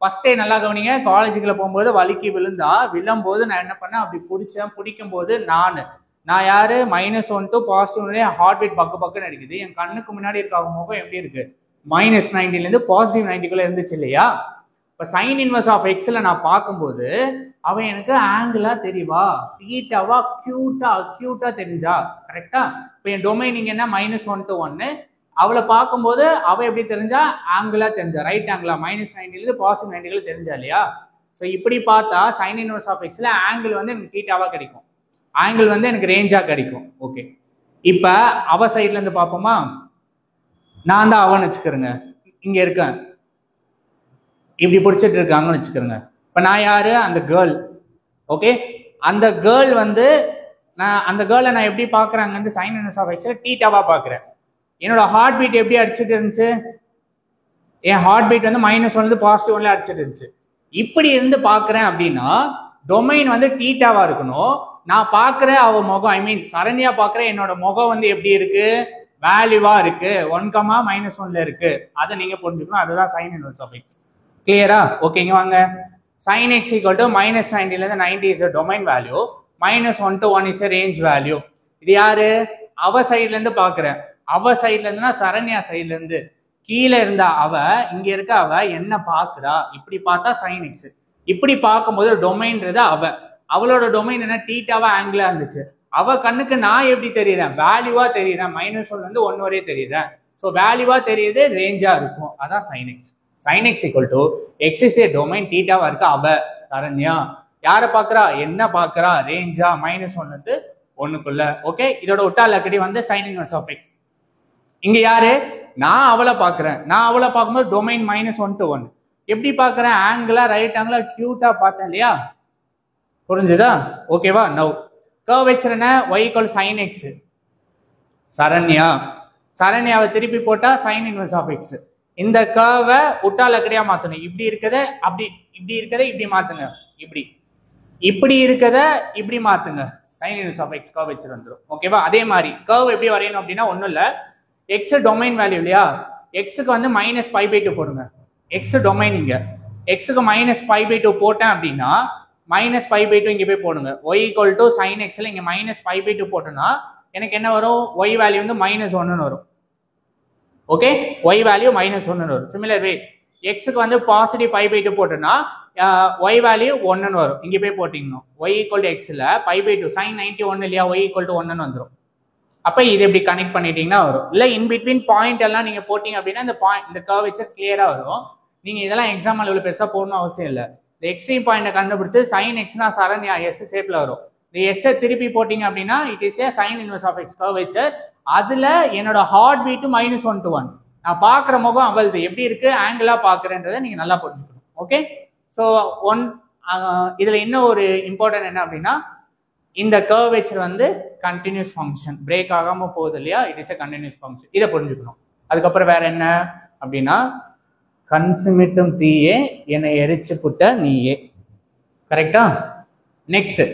ஃபர்ஸ்ட் டே நல்லா கவனிங்க. காலேஜுக்குள்ள போகும்போது வலிக்கு விழும் போது நான் என்ன பண்ணேன், அப்படி பிடிக்கும் போது நான் யாரு, -1 to +1 ஹார்ட் பீட் பக்குன்னு அடிக்குது. என் கண்ணுக்கு முன்னாடி இருக்க அவங்க முகம் எப்படி இருக்கு, -90 ல இருந்து +90குள்ள இருந்துச்சு இல்லையா. இப்ப sin inverse of x ல நான் பார்க்கும்போது அவன் எனக்கு ஆங்கிளா தெரியவா, தீட்டாவா, அக்யூட்டா தெரிஞ்சா, கரெக்டா? இப்ப என் டொமைன் இங்க என்ன -1 to 1, அவளை பார்க்கும்போது அவ எப்படி தெரிஞ்சா, ஆங்கிளா தெரிஞ்சா, ரைட் ஆங்கிளா, -90 ல இருந்து +90 தெரிஞ்சா இல்லையா. ஸோ இப்படி பார்த்தா sin inverse of x ல ஆங்கிள் வந்து எனக்கு தீட்டாவா கிடைக்கும், ஆங்கிள் வந்து எனக்கு ரேஞ்சா கிடைக்கும். ஓகே, இப்ப அவ சைட்ல இருந்து பார்ப்போமா. நான் தான் அவன் வச்சுக்கிறேங்க, இங்க இருக்கேன், இப்படி பிடிச்சிட்டு இருக்காங்கன்னு வச்சுக்கிறேங்க. இப்ப நான் யாரு, அந்த கேர்ள். ஓகே, அந்த கேர்ள் வந்து அந்த கேர்ளை நான் எப்படி பாக்குறாங்க வந்து sin inverse of x ல தீட்டாவா பாக்குறேன். என்னோட ஹார்ட் பீட் எப்படி அடிச்சுட்டு இருந்துச்சு, என் ஹார்ட் பீட் வந்து -1 இருந்து +1 அடிச்சுட்டு இருந்துச்சு. இப்படி இருந்து பாக்குறேன் அப்படின்னா டொமைன் வந்து தீட்டாவா இருக்கணும். நான் பாக்குற அவ முகம், ஐ மீன் சரண்யா பாக்குற என்னோட முகம் வந்து எப்படி இருக்கு, வேல்யூவா இருக்கு, 1, -1ல இருக்கு. அதை நீங்க புரிஞ்சுக்கணும். அதுதான் sin inverse of x. கிளியரா? ஓகேங்க, வாங்க. sin x equal to -90 ல இருந்து 90 is a domain value, -1 to 1 is a range value. இது யாரு, அவ சைட்ல இருந்து பாக்குறேன். அவ சைட்ல இருந்துனா சரண்யா சைட்ல இருந்து. கீழே இருந்தா அவ, இங்க இருக்க அவ என்ன பாக்குறா, இப்படி பார்த்தா sin x. இப்படி பார்க்கும்போது டொமைன்றது அவளோட டொமைன் என்ன, தீட்டாவா ஆங்கிளா இருந்துச்சு. அவ கண்ணுக்கு நான் எப்படி தெரியுறேன், வேல்யூவா தெரியுறேன், -1 ல இருந்து 1 வரையே தெரியுறேன். ஸோ வேல்யூவா தெரியுது, ரேஞ்சா இருக்கும். அதான் sin x. sin x equal to x is a domain, தீட்டாவா இருக்கு அவ சரண்யா. யாரை பாக்குறா, என்ன பாக்குறா, ரேஞ்சா, -1 ல இருந்து 1க்குள்ள. ஓகே, இதோட ஒட்டா லக்கடி வந்து sin inverse of x. இங்க யாரு, நான் அவளை பாக்குறேன். நான் அவளை பார்க்கும்போது டொமைன் -1 to 1 எப்படி பாக்குறேன், ஆங்கிளா, ரைட் ஆங்கிளா, கியூட்டா பார்த்தேன் இல்லையா. புரிஞ்சுதா? ஓகேவா? நவ் கர்வேச்சர் என்ன, y equal sin x. சரண்யாவை திருப்பி போட்டா sin inverse of x. இந்த கர்வை உட்டா லக்கடியா மாத்தணும். இப்படி இருக்கத அப்படி, இப்படி இருக்கத இப்படி மாத்துங்க, இப்படி இருக்கத இப்படி மாத்துங்க, sin inverse of x curvature வந்துடும். ஓகேவா? அதே மாதிரி கர்வ் எப்படி வரையணும் அப்படின்னா ஒன்றும் இல்லை, x டொமைன் வேல்யூ இல்லையா, எக்ஸுக்கு வந்து -π/2 போடுங்க. எக்ஸ் டொமைன் இங்க, எக்ஸுக்கு -π/2 போட்டேன் அப்படின்னா -π/2 இங்க போய் போடுங்க. y equal to sin x ல இங்க -π/2 போட்டோம்னா எனக்கு என்ன வரும், y வேல்யூ வந்து -1 வரும். ஓகே, y வேல்யூ -1 வரும். சிமிலர் வே எக்ஸுக்கு வந்து பாசிட்டிவ் π/2 போட்டோம்னா y வேல்யூ 1 வரும். இங்க போய் போட்டீங்கன்னா y equal to x ல π/2 sin 91 இல்லையா, y equal to 1 வந்துடும். அப்ப இது எப்படி கனெக்ட் பண்ணிட்டீங்கன்னா வரும். இல்ல இன் பிட்வீன் பாயிண்ட் எல்லாம் நீங்க போட்டீங்க அப்படின்னா இந்த கர்வேச்சர் கிளியரா வரும். நீங்க இதெல்லாம் எக்ஸாம்பிள் இவ்வளவு பெருசா போடணும் அவசியம் இல்லை. இந்த எக்ஸ்ட்ரீம் பாயிண்ட கண்டுபிடிச்சு sin x னா சரண்யா s ஷேப்ல வரும். இந்த எஸ் திருப்பி போட்டீங்க அப்படின்னா it is a sine inverse of x curvature. அதுல என்னோட ஹார்ட் பீட்டு -1 to 1. நான் பாக்குற முகம் அவளது எப்படி இருக்கு ஆங்கிளா பாக்குறேன்றதை நீங்க நல்லா புரிஞ்சுக்கணும். ஓகே, ஸோ இதுல இன்னும் ஒரு இம்பார்ட்டன்ட் என்ன அப்படின்னா இந்த கர்வேச்சர் வந்து கண்டினியூஸ் ஃபங்க்ஷன், பிரேக் ஆகாம போகுது இல்லையா, it is a continuous function. இதை புரிஞ்சுக்கணும். அதுக்கப்புறம் வேற என்ன அப்படின்னா கன்சுமிட்டும் தீயே என்னை எரிச்சு புட்ட நீயே. கரெக்டா? நெக்ஸ்ட்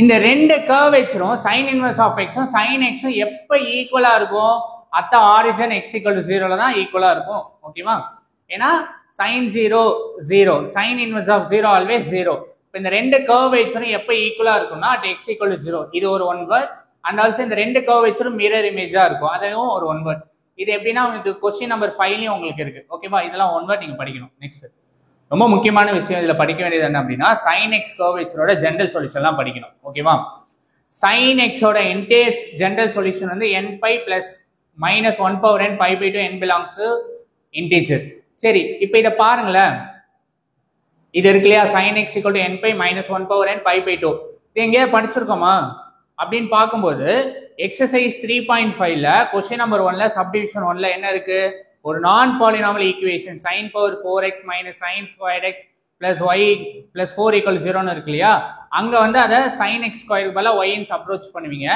இந்த ரெண்டு கர்வேச்சரும் சைன் இன்வர்ஸ் ஆஃப் எக்ஸும் சைன் எக்ஸும் எப்ப ஈக்குவலா இருக்கும்? அட் த ஆரிஜின் x = 0ல தான் ஈக்குவலா இருக்கும். ஓகேவா? ஏன்னா sin 0 0, sine inverse of 0 always 0. இப்போ இந்த ரெண்டு கர்வேச்சரும் எப்ப ஈக்குவலா இருக்கும்னா at x = 0. இது ஒரு ஒன் வேர்ட். அண்ட் ஆல்சோ இந்த ரெண்டு கர்வேச்சரும் மிரர் இமேஜா இருக்கும், அதுவும் ஒரு ஒன் வேர்ட். இது எப்படின்னா உங்களுக்கு கொஸ்டின் நம்பர் 5லயும் உங்களுக்கு இருக்கு. ஓகேவா? இதெல்லாம் ஒன் வேர்ட் நீங்க படிக்கணும். நெக்ஸ்ட் ரொம்ப முக்கியமான விஷயம் இதுல படிக்க வேண்டியது என்ன அப்படின்னா sin x கர்வேச்சரோட ஜெனரல் சொல்யூஷன்லாம் படிக்கணும். ஓகேவா? sin x ஓட என்டையர் ஜெனரல் சொல்யூஷன் வந்து n π plus -1 power n π/2 n belongs to integer. சரி, இப்போ இத பாருங்களேன். இது இருக்கு இல்லையா, sin x = n π -1 power n π/2. இது எங்கேயா படிச்சிருக்கோமா அப்படின்னு பார்க்கும்போது எக்ஸசைஸ் 3.5ல கொஸ்டின் நம்பர் 1ல சப்டிவிஷன் 1ல என்ன இருக்கு? ஒரு நான் polynomial equation sin power 4x minus sin squared x plus y plus 4 = 0ன்னு இருக்கு இல்லையா, அங்க வந்து அதை sin x ஸ்கொயர் பதிலா y ன்னு அப்ரோச் பண்ணுவீங்க.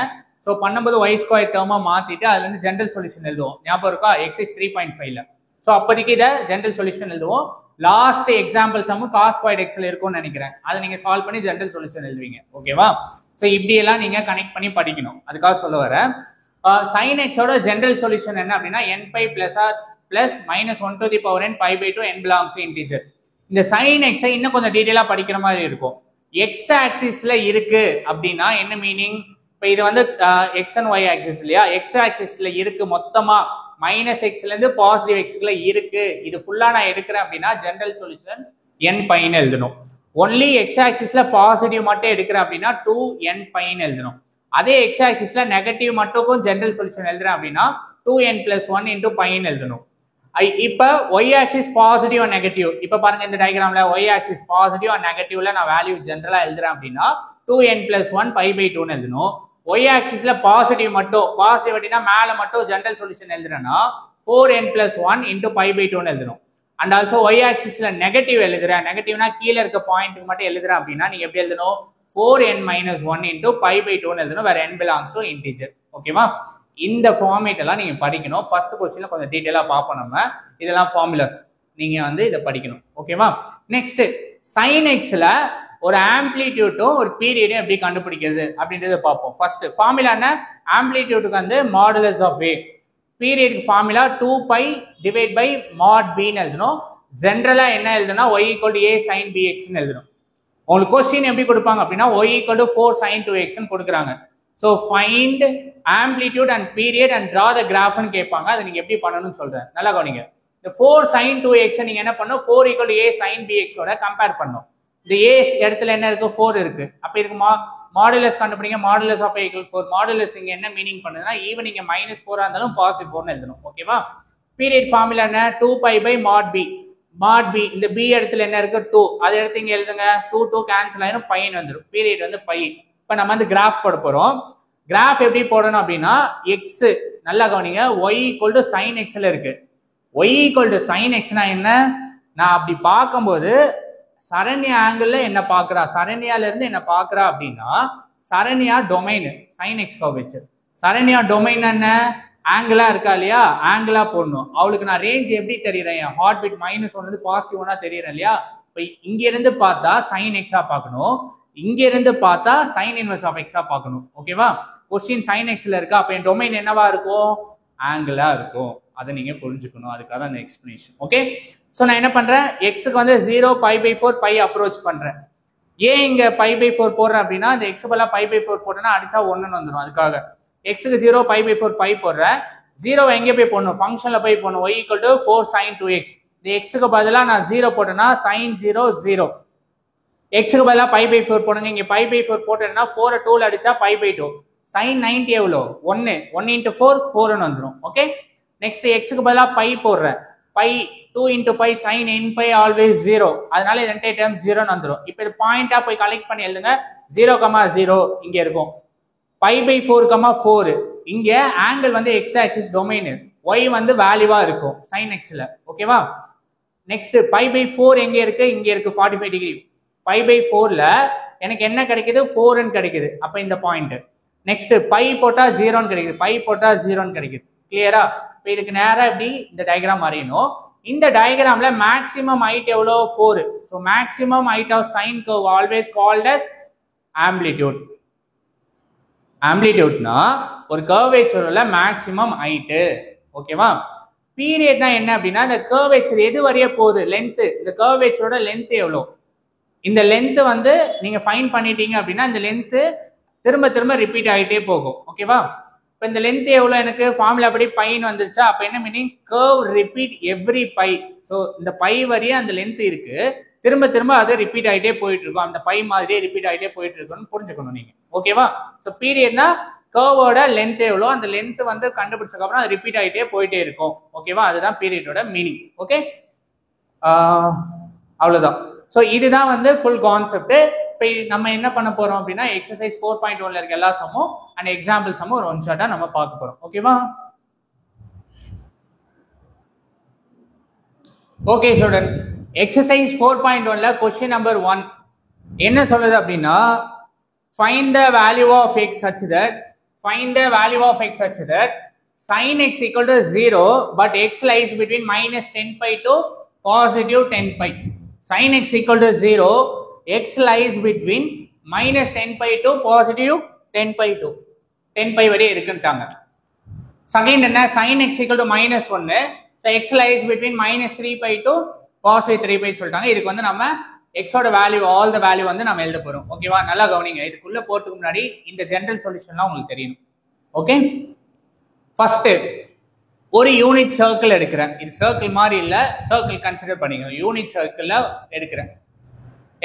ஸோ பண்ணும்போது y ஸ்கொயர் டேர்மா மாத்திட்டு அதுல இருந்து ஜெனரல் சொல்யூஷன் எழுதுவோம். ஞாபகம் இருக்கா? எக்ஸசைஸ் 3.5ல. ஸோ அப்போதைக்கு இதை ஜெனரல் சொல்யூஷன் எழுதுவோம். Last example some cos squared x இருக்கும்னு நினைக்கிறேன். அதை நீங்க சால்வ் பண்ணி ஜெனரல் சொல்யூஷன் எழுதுவீங்க. ஓகேவா? ஸோ இப்படி எல்லாம் நீங்க கனெக்ட் பண்ணி படிக்கணும். அதுக்காக சொல்ல வரேன். sin x ஓட ஜெனரல் சொல்யூஷன் என்ன அப்படின்னா n π plus -1 to the power n π/2 n belongs to integer. இந்த sin x இன்னும் கொஞ்சம் டீடைலா படிக்கிற மாதிரி இருக்கும். x ஆக்சிஸ்ல இருக்கு அப்படின்னா என்ன மீனிங்? இப்போ இது வந்து x and y ஆக்சிஸ் இல்லையா, x ஆக்சிஸ்ல இருக்கு மொத்தமா -x ல இருந்து பாசிட்டிவ் x க்குள்ள இருக்கு, இது ஃபுல்லா நான் எடுக்கிறேன் அப்படின்னா ஜெனரல் சொல்யூஷன் n π ன்னு எழுதணும். ஒன்லி x ஆக்சிஸ்ல பாசிட்டிவ் மட்டும் எடுக்கிறேன் அப்படின்னா 2n π ன்னு எழுதணும். அதே x ஆக்சிஸ்ல நெகட்டிவ் மட்டும் ஜெனரல் சொல்யூஷன் எழுதுறேன் அப்படின்னா 2n + 1 × π ன்னு எழுதணும். இப்ப y axis positive and negative, இப்ப பாருங்க இந்த டயகிராம்ல y ஆக்சிஸ் பாசிட்டிவ் அண்ட் நெகட்டிவ்ல நான் வேல்யூ ஜெனரலா எழுதுறேன் அப்படின்னா 2n + 1 π/2 ன்னு எழுதணும். y ஆக்சிஸ்ல பாசிட்டிவ் மட்டும், பாசிட்டிவ் அப்படின்னா மேல மட்டும் ஜெனரல் சொல்யூஷன் எழுதுறேன்னா 4n + 1 × π/2 ன்னு எழுதணும். அண்ட் ஆல்சோ y ஆக்சிஸ்ல நெகட்டிவ் எழுதுறேன், நெகட்டிவ்னா கீழே இருக்க பாயிண்ட்டுக்கு மட்டும் எழுதுறேன் அப்படின்னா நீங்க எப்படி எழுதணும்? 4n - 1 × π/2 ன்னு எழுதணும், வேற n belongs to integer. ஓகேவா? இந்த ஃபார்மேட் எல்லாம் நீங்க படிக்கணும். ஃபர்ஸ்ட் क्वेश्चनல கொஞ்சம் டீடைலா பார்ப்போம் நம்ம. இதெல்லாம் ஃபார்முலாஸ் நீங்க வந்து இத படிக்கணும். ஓகேவா? நெக்ஸ்ட் sin x ல ஒரு ஆம்ப்ளிடியூட்டும் ஒரு பீரியடும் எப்படி கண்டுபிடிக்கிறது அப்படின்றத பார்ப்போம். ஃபர்ஸ்ட் ஃபார்முலா என்ன? ஆம்ப்ளிடியூட்க்கு வந்து மாடுலஸ் ஆஃப் a, பீரியட்க்கு ஃபார்முலா 2π / mod b ன்னு எழுதணும். ஜெனரலா என்ன எழுதணும்னா y = a sin bx ன்னு எழுதணும். உங்களுக்கு क्वेश्चन எப்படி கொடுப்பாங்க அப்படின்னா y = 4 sin 2x ன்னு கொடுக்குறாங்க. So find amplitude and period and draw the graph ன்னு கேட்பாங்க. அதை நீங்க எப்படி பண்ணணும்னு சொல்றேன், நல்லா கவனிங்க. இந்த 4 sin 2x நீங்க என்ன பண்ணணும்? 4 = a sin bx ஓட கம்பேர் பண்ணணும். இந்த a இடத்துல என்ன இருக்கு? 4 இருக்கு. அப்ப இதுக்கு மாடுலஸ் கண்டுபிடிங்க. Modulus of a = 4. மாடுலஸ் இங்க என்ன மீனிங் பண்ணுதுன்னா ஈவன் நீங்க -4 இருந்தாலும் +4 ன்னு எழுதணும். ஓகேவா? பீரியட் ஃபார்முலா என்ன? 2π / mod b. mod b இந்த b இடத்துல என்ன இருக்கு? 2. அதை எடுத்து இங்க எழுதுங்க. 2 கேன்சல் ஆயிரும், π ன்னு வந்துரும். பீரியட் வந்து π. இப்ப நம்ம வந்து கிராஃப் போட போறோம். கிராஃப் எப்படி போடணும் அப்படின்னா x, நல்லா கவனிங்க, y = sin x ல இருக்கு. y = sin x னா என்ன? நான் அப்படி பார்க்கும்போது சரண்யா ஆங்கிள் என்ன பாக்குறா, சரண்யால இருந்து என்ன பாக்குறா அப்படின்னா Saranya domain sin x curvature. Saranya domain என்ன? ஆங்கிளா இருக்கா இல்லையா, ஆங்கிளா போடணும். அவளுக்கு நான் ரேஞ்ச் எப்படி தெரியுறேன்? ஹார்ட் பீட் -1 இருந்து +1 தெரியுறேன் இல்லையா. இப்ப இங்க இருந்து பார்த்தா sin x பார்க்கணும், இங்க இருந்து பார்த்தா sin இன்வர்ஸ் ஆஃப் x பார்க்கணும். ஓகேவா? क्वेश्चन sin x ல இருக்கா, அப்ப என் டொமைன் என்னவா இருக்கும்? ஆங்கிளா இருக்கும். அதை நீங்க புரிஞ்சுக்கணும். அதுக்காக அந்த எக்ஸ்பிளனேஷன். ஓகே, சோ நான் என்ன பண்றேன்? x க்கு வந்து 0 π/4 π அப்ரோச் பண்றேன். ஏன் இங்க π/4 போடுறேன் அப்படின்னா இந்த x பதிலா π/4 போட்டேன்னா அடிச்சா 1ன்னு வந்துடும். அதுக்காக x க்கு 0 π/4 π போடுறேன். 0 எங்க போய் போடணும்? ஃபங்க்ஷன்ல போய் போடணும். y = 4 sin 2x. இந்த x க்கு பதிலா நான் 0 போட்டேன்னா sin 0 0. x க்கு பதிலா π/4 போடுங்க. இங்க π/4 போட்டேன்னா 4 2ல அடிச்சா π/2. sin 90 எவ்வளோ 1 1 into 4 4ன்னு வந்துடும். ஓகே, நெக்ஸ்ட் எக்ஸுக்கு பதிலாக பை போடுறேன். Pi 2 into pi sin n pi always 0, அதனால இது என்டையர் டேர்ம் 0ன்னு வந்துடும். இப்போ இது பாயிண்டா போய் கலெக்ட் பண்ணி எழுதுங்க. 0,0 இங்க இருக்கும். பை பை 4,4 இங்க ஆங்கிள் வந்து எக்ஸ் ஆக்சிஸ் டொமைன், y வந்து வேல்யூவா இருக்கும் sin xல. ஓகேவா, நெக்ஸ்ட் பை பை 4 எங்க இருக்கு, இங்க இருக்கு 45 டிகிரி. பை பை 4ல எனக்கு என்ன கிடைக்குது, 4ன்னு கிடைக்குது. அப்ப இந்த பாயிண்ட். நெக்ஸ்ட் பை போட்டா 0ன்னு கிடைக்குது, பை போட்டா 0ன்னு கிடைக்குது. கிளியரா? இப்போ இதுக்கு நேரா இப்படி இந்த டயக்ராம் வரையணும். இந்த டயக்ராம்ல மேக்ஸிமம் ஹைட் எவ்வளோ, 4. So maximum height of sine curve always called as amplitude. ஆம்ப்ளிடியூட்னா ஒரு கர்வேச்சர்ல மேக்ஸிமம் ஹைட்டு. ஓகேவா, பீரியட்னா என்ன அப்படின்னா இந்த கர்வேச்சர் எது வரைய போகுது, லென்த். இந்த கர்வேச்சரோட லென்த் எவ்வளோ, இந்த லென்த் வந்து நீங்க ஃபைண்ட் பண்ணிட்டீங்க அப்படின்னா இந்த லென்த் திரும்ப திரும்ப ரிப்பீட் ஆகிட்டே போகும். ஓகேவா, இப்போ இந்த லென்த் எவ்வளோ, எனக்கு ஃபார்முலா படி பைன்னு வந்துருச்சா. அப்போ என்ன meaning, curve repeat every pi. So இந்த பை வரைய அந்த லென்த் இருக்கு, திரும்ப திரும்ப அது ரிப்பீட் ஆகிட்டே போயிட்டு இருக்கும். அந்த பை மாதிரியே ரிப்பீட் ஆகிட்டே போயிட்டு இருக்குன்னு புரிஞ்சுக்கணும் நீங்க. ஓகேவா, ஸோ பீரியட்னா கர்வோட லென்த் எவ்வளோ, அந்த லென்த் வந்து கண்டுபிடிச்சதுக்கு அப்புறம் அது ரிப்பீட் ஆகிட்டே போயிட்டே இருக்கும். ஓகேவா, அதுதான் பீரியடோட மீனிங். ஓகே, அவ்வளோதான். ஸோ இதுதான் வந்து ஃபுல் கான்செப்ட். இப்போ நம்ம என்ன பண்ண போறோம் அப்படின்னா எக்ஸசைஸ் 4.1ல இருக்க எல்லா சம்மும் அண்ட் எக்ஸாம்பிள் சம்மும் ஒரு ஒன் ஷாட்டா நம்ம பார்க்க போறோம். ஓகேவா, ஓகே ஸ்டூடெண்ட், எக்ஸசைஸ் 4.1ல கொஸ்டின் நம்பர் 1 என்ன சொல்லுது அப்படின்னா find the value of x such that sin x equal to 0 but x lies between minus 10 pi to positive 10 pi. Sin x equal to 0, x lies between minus 10 pi to positive 10 pi to 10 pi வரை இருக்குன்ட்டாங்க. Second என்ன, sin x equal to minus 1, so x lies between minus 3 pi to positive 3 pi சொல்லிட்டாங்க. இதுக்கு வந்து நம்ம எக்ஸோட value, all the value வந்து நம்ம எழுத போறோம். ஓகேவா, நல்லா கவனிங்க. இதுக்குள்ள போறதுக்கு முன்னாடி இந்த ஜெனரல் சொல்யூஷன்லாம் உங்களுக்கு தெரியணும். ஓகே, ஃபர்ஸ்ட் ஒரு யூனிட் சர்க்கிள் எடுக்கிறேன். இது சர்க்கிள் மாதிரி இல்ல, சர்க்கிள் கன்சிடர் பண்ணிக்கணும். யூனிட் சர்க்கிள்ல எடுக்கிறேன்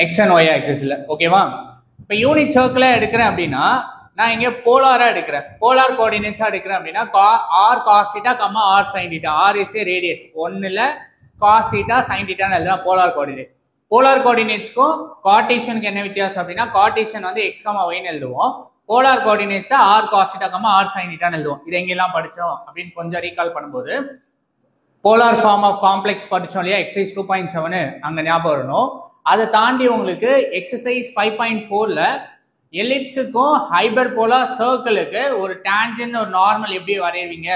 எக்ஸ் அண்ட் ஒய் ஆக்சிஸ்ல. ஓகேவா, இப்போ யூனிட் சர்க்கிள எடுக்கிறேன் அப்படின்னா நான் இங்க போலாரா எடுக்கிறேன், போலார் கோஆர்டினேட்ஸா எடுக்கிறேன் அப்படின்னா r cos theta comma r sine theta. R is a radius, ஒன்னுல காஸ் தீட்டா சைன் தீட்டான்னு எழுதலாம் போலார் கோஆர்டினேட்ஸ். போலார் கோஆர்டினேட்ஸ்க்கும் கார்ட்டீசியனுக்கு என்ன வித்தியாசம் அப்படின்னா கார்ட்டீசியன் வந்து எக்ஸ் கமா ஒய்னு எழுதுவோம், polar coordinates r cos theta comma r sine தீட்டான்னு எழுதுவோம். இது எங்கெல்லாம் படிச்சோம் அப்படின்னு கொஞ்சம் ரீகால் பண்ணும்போது போலார் ஃபார்ம் ஆஃப் காம்ப்ளெக்ஸ் படிச்சோம் இல்லையா, எக்ஸசைஸ் 2.7 அங்க ஞாபகம் வரணும். அதை தாண்டி உங்களுக்கு எக்ஸசைஸ் 5.4ல எலிப்ஸுக்கும் ஹைபர்போலார் சர்க்கிளுக்கு ஒரு டான்ஜென்ட் ஒரு நார்மல் எப்படி வரைவீங்க,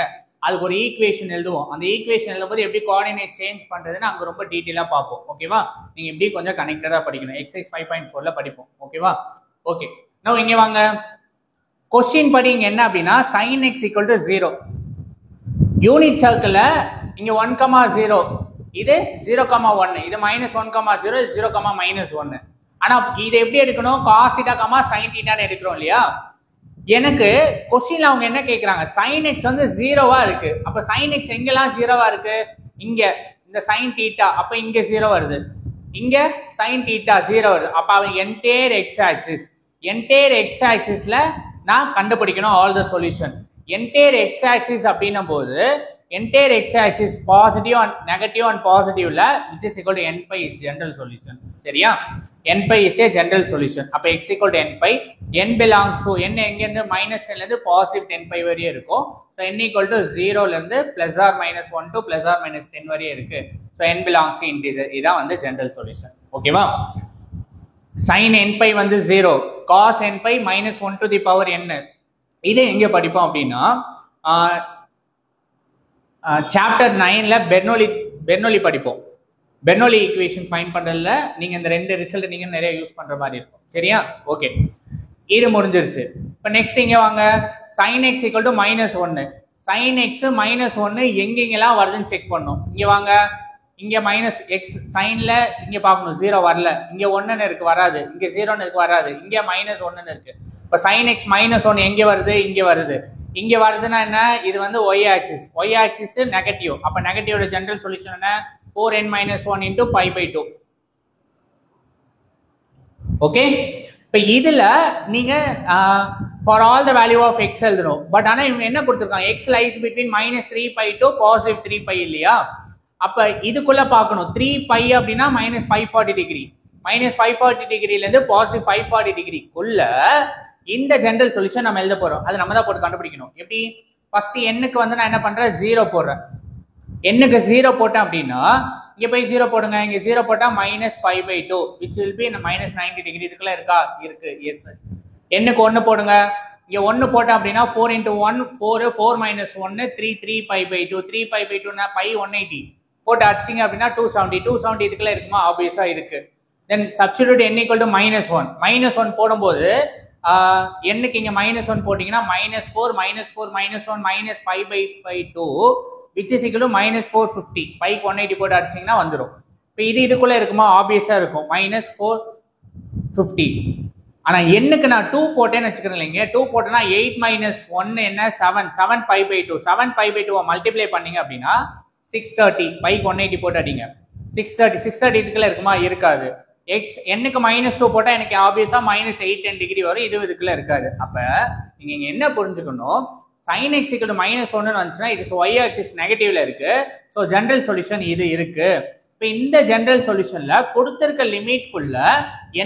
அதுக்கு ஒரு ஈக்குவேஷன் எழுதுவோம். அந்த ஈக்குவேஷன் எழுதும்போது எப்படி கோஆர்டினேட் சேஞ்ச் பண்றதுன்னு அங்க ரொம்ப டீட்டெயிலா பார்ப்போம். ஓகேவா, நீங்க எப்படி கொஞ்சம் கனெக்டடா படிக்கணும். எக்ஸசைஸ் 5.4ல படிப்போம். ஓகேவா, ஓகே. நான் இங்க வாங்க, கொஸ்டின் படி இங்க என்ன அப்படின்னா sin x equal to 0, unit சர்க்கிள்ல இங்க 1,0, இது 0,1, இது -1,0, 0,-1. ஆனா இது எப்படி எடுக்கணும், cos θ, sin θன்னு எடுக்கிறோம் இல்லையா. எனக்கு கொஸ்டின்ல அவங்க என்ன கேக்குறாங்க, sin x வந்து 0வா இருக்கு. அப்ப sin x எங்கெல்லாம் 0வா இருக்கு, இங்க இந்த sin θ, அப்ப இங்க 0 வருது, இங்க sin θ 0 வருது. அப்ப அவன் என்டையர் x ஆக்சிஸ்ல நான் கண்டுபிடிக்கணும் all the solution. Entire x axis அப்படின்னும் போது entire x axis positive and negative and பாசிட்டிவ்ல which is equal to n pi is general solution. சரியா, n pi is a general solution. அப்ப x equal to n pi, n belongs to n எங்க இருந்து -10 ல இருந்து positive 10 pi வரையும் இருக்கும். so n equal to 0 ல இருந்து +or-1 to +or-10 வரையும் இருக்கு. so n belongs to integer. இதான் வந்து general solution. ஓகேவா, sin n pi வந்து 0, cos n pi -1 to the power n. இதை எங்க படிப்போம் அப்படின்னா சாப்டர் 9ல பெர்னோலி படிப்போம். பெர்னோலி ஈக்குவேஷன் ஃபைண்ட் பண்றதுல நீங்க இந்த ரெண்டு ரிசல்ட் நீங்க நிறைய யூஸ் பண்ற மாதிரி இருக்கும். சரியா, ஓகே, இது முடிஞ்சிருச்சு. இப்போ நெக்ஸ்ட் இங்க வாங்க, sin x equal to -1. sin x -1 எங்கெங்கெல்லாம் வருதுன்னு செக் பண்ணணும். இங்க வாங்க, இங்க -x சைன்ல இங்க பார்க்கணும் 0 வரல, இங்க 1ன்னு இருக்கு வராது, இங்க 0ன்னு இருக்கு வராது, இங்க -1ன்னு இருக்கு. இப்போ sin x -1 எங்க வருது, இங்க வருது. இங்க வருதுன்னா என்ன, இது வந்து y ஆக்சிஸ் நெகட்டிவ். அப்ப நெகட்டிவோட ஜெனரல் சொல்யூஷன் என்ன, 4n - 1 into π/2. ஓகே, இப்ப இதுல நீங்க for all the value of x எழுதணும். பட் ஆனால் இவங்க என்ன கொடுத்துருக்காங்க, எக்ஸ் லைஸ் பிட்வீன் -3π to +3π இல்லையா? அப்ப இதுக்குள்ள பார்க்கணும் 3π அப்படின்னா -540 டிகிரி, -540 டிகிரிலேருந்து +540 டிகிரிக்குள்ள இந்த ஜெனரல் சொல்யூஷன் நம்ம எழுத போறோம். அது நம்ம தான் போட்டு கண்டுபிடிக்கணும். எப்படி? ஃபர்ஸ்ட் எண்ணுக்கு வந்து நான் என்ன பண்றேன், 0 போடுறேன். எண்ணுக்கு 0 போட்டேன் அப்படின்னா இங்க போய் 0 போடுங்க. இங்க 0 போட்டா -π/2 which will be -90 டிகிரி. இதுக்குள்ள இருக்கா? இருக்கு. எஸ். எண்ணுக்கு 1 போடுங்க. இங்க 1 போட்டேன் அப்படின்னா 4 × 1 4 4 - 1 3 3π/2 3π/2 னா π 180 போட்டு அடிச்சிங்க அப்படின்னா 270 270 இதுக்குள்ள இருக்குமா? ஆப்வியஸா இருக்கு. தென் சப்ஸ்டிட்யூட் n = -1 -1 போடும்போது எண்ணுக்கு இங்க -1 போட்டீங்கன்னா -4 -4 -1 -5/2 which is equal to -450 bike 180 போட்டு அடிச்சிங்கன்னா வந்துடும். இப்போ இதுக்குள்ள இருக்குமா? ஆப்வியஸா இருக்கும். -450. ஆனா எண்ணுக்கு நான் 2 போட்டேன்னு வச்சுக்கிறேன் இல்லைங்க. 2 போட்டேன்னா 8 - 1 என்ன 7 7π/2 7π/2 மல்டிப்ளை பண்ணீங்க அப்படின்னா 630 பைக்கு 180 போட்டு அடிங்க. 630 இதுக்குள்ள இருக்குமா? இருக்காது. எக்ஸ் எண்ணுக்கு -2 போட்டா எனக்கு ஆப்வியஸா -810 டிகிரி வரும். இதுக்குள்ள இருக்காது. அப்ப நீங்க இங்க என்ன புரிஞ்சுக்கணும், sin x = -1 வந்துச்சுன்னா இட் இஸ் y ஆக்சிஸ் நெகட்டிவ்ல இருக்கு. ஸோ ஜெனரல் சொல்யூஷன் இது இருக்கு. இப்போ இந்த ஜெனரல் சொல்யூஷன்ல கொடுத்திருக்க லிமிட்குள்ள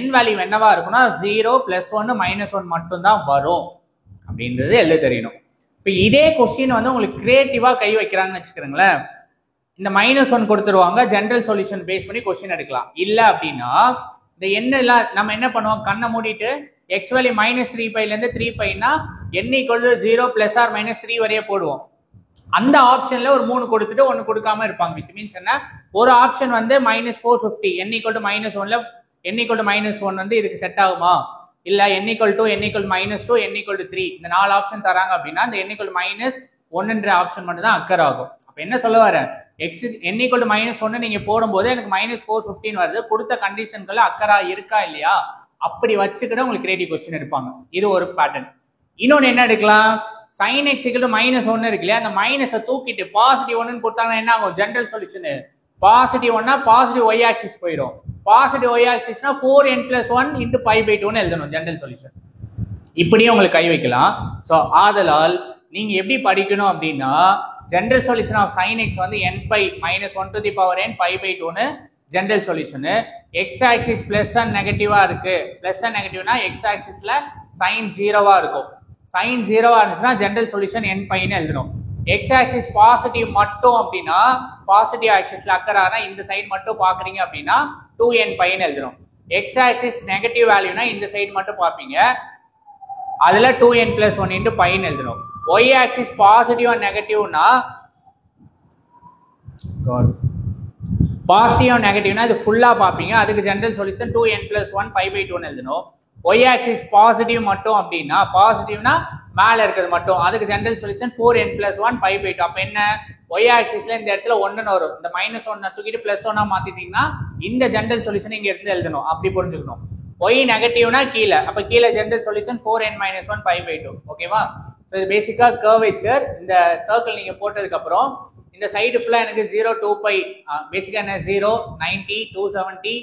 n வேல்யூ என்னவா இருக்குன்னா 0 +1 -1 மட்டும் தான் வரும் அப்படின்றது எழுத தெரியணும். இப்போ இதே கொஸ்டின் வந்து உங்களுக்கு கிரியேட்டிவா கை வைக்கிறாங்கன்னு வச்சுக்கிறீங்களேன். இந்த -1 கொடுத்துருவாங்க, ஜெனரல் சொல்யூஷன் பேஸ் பண்ணி கொஸ்டின் எடுக்கலாம். இல்ல அப்படின்னா இந்த எண்ணெல்லாம் நம்ம என்ன பண்ணுவோம், கண்ணை மூடிட்டு எக்ஸ் வேல்யூ -3π - 3πனா n = 0 ± 3 வரையே போடுவோம். அந்த ஆப்ஷன்ல ஒரு 3 கொடுத்துட்டு 1 கொடுக்காம இருப்பாங்க. விச் மீன்ஸ் என்ன, ஒரு ஆப்ஷன் வந்து -450 n = -1ல n = -1 வந்து இதுக்கு செட் ஆகுமா? இல்ல n = 2 n = -2 n = 3 இந்த 4 ஆப்ஷன் தராங்க அப்படின்னா இந்த n = -1ன்ற ஆப்ஷன் மட்டும் தான் அக்கர் ஆகும். அப்ப என்ன சொல்ல வரேன், எக்ஸ் n = -1 நீங்க போடும்போது எனக்கு -415 வருது. கொடுத்த கண்டிஷன்கள் அக்கரா இருக்கா இல்லையா அப்படி வச்சுக்கிட்டு உங்களுக்கு கிரியேட்டிவ் கொஸ்டின் எடுப்பாங்க. இது ஒரு பேட்டர்ன். இன்னொன்னு என்ன எடுக்கலாம், sin x = -1 இருக்கு இல்லையா, அந்த மைனஸை தூக்கிட்டு +1 கொடுத்தாங்கன்னா என்ன ஆகும், ஜெனரல் சொல்யூஷன் +1னா பாசிட்டிவ் y ஆக்சிஸ் போயிடும். பாசிட்டிவ் y ஆக்சிஸ்னா 4n + 1 × π/2 எழுதணும் ஜெனரல் சொல்யூஷன். இப்படியே உங்களுக்கு கை வைக்கலாம். ஸோ ஆதலால் நீங்க எப்படி படிக்கணும் அப்படின்னா, general solution of sin x வந்து nπ -1 to the power n π/2 general solution. X axis plus and நெகட்டிவா இருக்கு. பிளஸ் அண்ட் நெகட்டிவ்னா எக்ஸ் ஆக்சிஸ்ல sin 0வா இருக்கும். sin 0வா இருந்துச்சுன்னா ஜெனரல் சொல்யூஷன் nπன்னு எழுதணும். எக்ஸ் ஆக்சிஸ் பாசிட்டிவ் மட்டும் அப்படின்னா பாசிட்டிவ் ஆக்சிஸ்ல அக்கறானா இந்த சைடு மட்டும் பாக்குறீங்க அப்படின்னா 2nπன்னு எழுதணும். எக்ஸ் ஆக்சிஸ் நெகட்டிவ் வேல்யூனா இந்த சைடு மட்டும் பார்ப்பீங்க, அதுல 2n + 1 × πன்னு எழுதணும். y ஆக்சிஸ் பாசிட்டிவ் அண்ட் நெகட்டிவ்னா பாசிட்டிவ் அண்ட் நெகட்டிவ்னா இது ஃபுல்லா பார்ப்பீங்க, அதுக்கு ஜெனரல் சொல்யூஷன் 2n + 1 π/2 எழுதணும். y ஆக்சிஸ் பாசிட்டிவ் மட்டும் அப்படின்னா பாசிட்டிவ்னா மேல இருக்கிறது மட்டும், அதுக்கு ஜெனரல் சொல்யூஷன் 4n + 1 π/2. அப்ப என்ன, y ஆக்சிஸ்ல இந்த இடத்துல 1ன்னு வரும், இந்த -1 தூக்கிட்டு +1 மாத்திட்டீங்கன்னா இந்த ஜெனரல் சொல்யூஷன் இங்க இருந்து எழுதணும். அப்படி புரிஞ்சுக்கணும். y நெகட்டிவ்னா கீழே, அப்ப கீழே ஜெனரல் சொல்யூஷன் 4n - 1 π/2. ஓகேவா? ஸோ இது பேசிக்கா கர்வேச்சர். இந்த சர்க்கிள் நீங்க போட்டதுக்கு அப்புறம் இந்த சைடு ஃபுல்லா எனக்கு 0 2π பேசிக்கா என்ன 0 90 270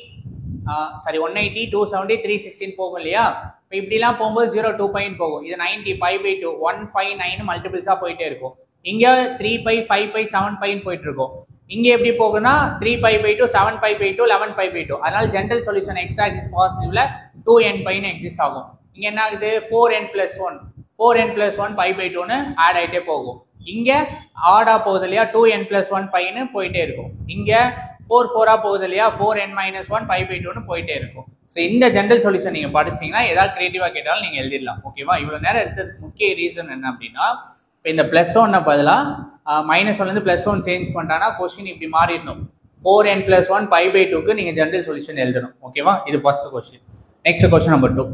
180 270 316 போகும் இல்லையா. இப்போ இப்படிலாம் போகும்போது 0 2πன்னு போகும். இது 90 π/2 159 மல்டிபிள்ஸா போயிட்டே இருக்கும். இங்க 3π 5π 7πன்னு போயிட்டு இருக்கும். இங்க எப்படி போகுதுன்னா 3π/2 7π/2 11π/2. அதனால ஜெனரல் சொல்யூஷன் எக்ஸ் ஆக்சிஸ் பாசிட்டிவ்ல 2nπன்னு எக்ஸிஸ்ட் ஆகும். இங்க என்ன ஆகுது 4n + 1 4n + 1 π/2ன்னு ஆட் ஆயிட்டே போகும். இங்க ஆடா போகுது இல்லையா 2n + 1 πன்னு போயிட்டே இருக்கும். இங்க 4 4ஆ போகுது இல்லையா 4n - 1 π/2ன்னு போயிட்டே இருக்கும். ஸோ இந்த ஜெனரல் சொல்யூஷன் நீங்க படிச்சீங்கன்னா ஏதாவது கிரியேட்டிவா கேட்டாலும் நீங்க எழுதிடலாம். ஓகேவா? இவ்வளவு நேரம் எடுத்ததுக்கு முக்கிய ரீசன் என்ன அப்படின்னா, இப்போ இந்த +1 பதிலாக -1 +1 சேஞ்ச் பண்ணிட்டானா கொஸ்டின் இப்படி மாறிடணும். 4n + 1 π/2க்கு நீங்க ஜெனரல் சொல்யூஷன் எழுதணும். ஓகேவா? இது first question. Next question number 2.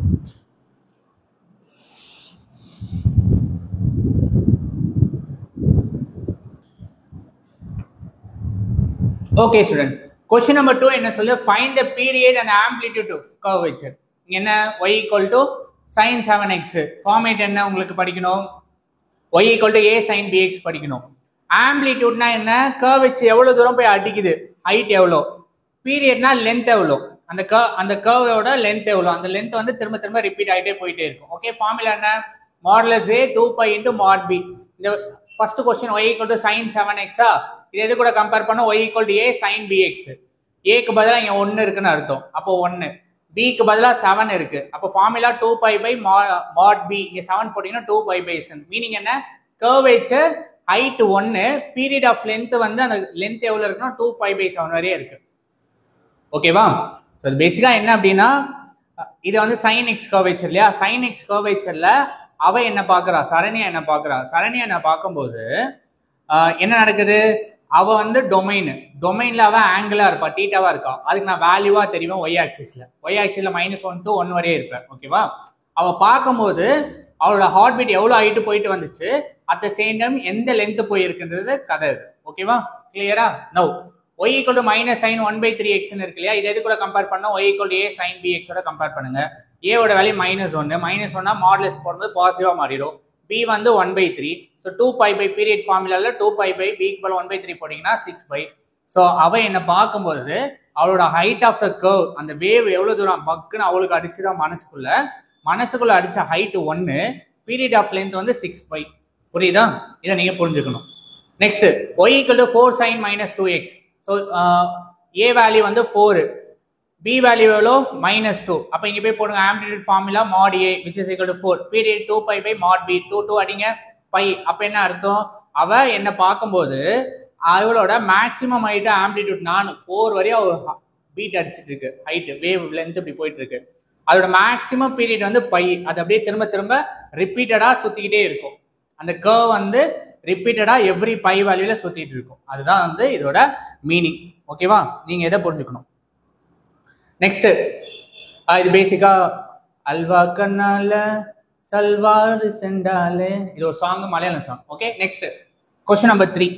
Okay student, question number 2 என்ன சொல்லுது, find the period and amplitude of curvature. என்ன y = sin 7x. ஃபார்மேட் என்ன உங்களுக்கு படிக்கணும், y = a sin bx படிக்கணும். ஆம்ப்ளிடியூட்னா என்ன, கர்வேச்சர் எவ்வளவு தூரம் போய் அடிக்குது, ஹைட் எவ்வளோ, பீரியட்னா லென்த் எவ்வளோ, அந்த கர்வோட லென்த் எவ்வளோ, அந்த லென்த் வந்து திரும்ப திரும்ப ரிப்பீட் ஆகிட்டே போயிட்டே இருக்கும். ஓகே, ஃபார்முலா என்ன, modulus a 2 pi into mod b. இந்த first question y equal to sin 7x இது எது கூட கம்பேர் பண்ண y equal to a sin bx. a க்கு பதிலா இங்க 1 இருக்குன்னு அர்த்தம். அப்போ 1. b க்கு பதிலா 7 இருக்கு. அப்போ formula 2 pi by mod b. இங்க 7 போட்டீங்கன்னா 2 pi by 7. மீனிங் என்ன? Curvature height 1, period of length வந்து அந்த லென்த் எவ்வளவு இருக்குன்னா 2 pi by 7 வரையே இருக்கு. ஓகேவா? சோ பேசிக்கா என்ன அப்படின்னா இது வந்து sin x கர்வேச்சர் இல்லையா? sin x கர்வேச்சர்ல அவ என்ன பாக்குறா? சரண்யா என்ன பாக்குறா? சரண்யா என்ன பார்க்கும்போது என்ன நடக்குது? அவ வந்து டொமைன்ல அவ ஆங்கிளா இருப்பா, தீட்டாவா இருக்கா. அதுக்கு நான் வேல்யூவா தெரியும் y ஆக்சிஸ்ல -1 to 1 வரையே இருப்பேன். ஓகேவா? அவ பார்க்கும்போது அவளோட ஹார்ட் பீட் எவ்வளவு ஹைட் போயிட்டு வந்துச்சு, அட் த சேம் டைம் எந்த லென்த் போயிருக்குன்றது கதை இது. ஓகேவா? கிளியரா? Now y equal to minus sin 1/3x இருக்கு இல்லையா? இது எது கூட கம்பேர் பண்ணா y equal to a sin bx ஓட கம்பேர் பண்ணுங்க. a ஓட வேல்யூ -1, -1 னா மாடுலஸ் போடும்போது பாசிட்டிவா மாறிடும். b வந்து 1/3. ஸோ 2 pi by பீரியட் ஃபார்முலால 2 pi by b = 1/3 போட்டீங்கன்னா 6 pi. ஸோ அவ என்ன பார்க்கும்போது அவளோட ஹைட் ஆஃப் த கர்வ், அந்த வேவ் எவ்வளவு தூரம் பக்குன்னு அவளுக்கு அடிச்சுதான் மனசுக்குள்ள அடிச்ச ஹைட் 1, பீரியட் ஆஃப் லென்த் வந்து 6 pi. புரியுதா? இதை நீங்க புரிஞ்சுக்கணும். Next y equal to 4 sin -2x. So a value வந்து 4, b வேல்யூ எவ்வளோ -2. அப்போ இங்க போய் போடுங்க amplitude formula mod a which is equal to 4, period 2 pi by mod b. 2 அடிங்க pi. அப்ப என்ன அர்த்தம்? அவ என்ன பார்க்கும்போது அவளோட மேக்ஸிமம் ஹைட் ஆம்ப்ளிடியூட் 4 வரையும் அவ பீட் அடிச்சிட்டு இருக்கு. ஹைட் வேவ் லென்த் இப்படி போயிட்டு இருக்கு. அதோட மேக்ஸிமம் பீரியட் வந்து பை. அது அப்படியே திரும்ப ரிப்பீட்டடா சுத்திக்கிட்டே இருக்கும். அந்த கர்வ் வந்து ரிப்பீட்டடா எவ்ரி பை வேல்யூல சுத்திட்டு இருக்கும். அதுதான் வந்து இதோட மீனிங். ஓகேவா? நீங்க எதை புரிஞ்சுக்கணும். நெக்ஸ்ட் இது பேசிக்கா அல்வா கண்ணால சல்வார் செண்டாலே, இது ஒரு song, Malayalam song. Okay, next question number 3.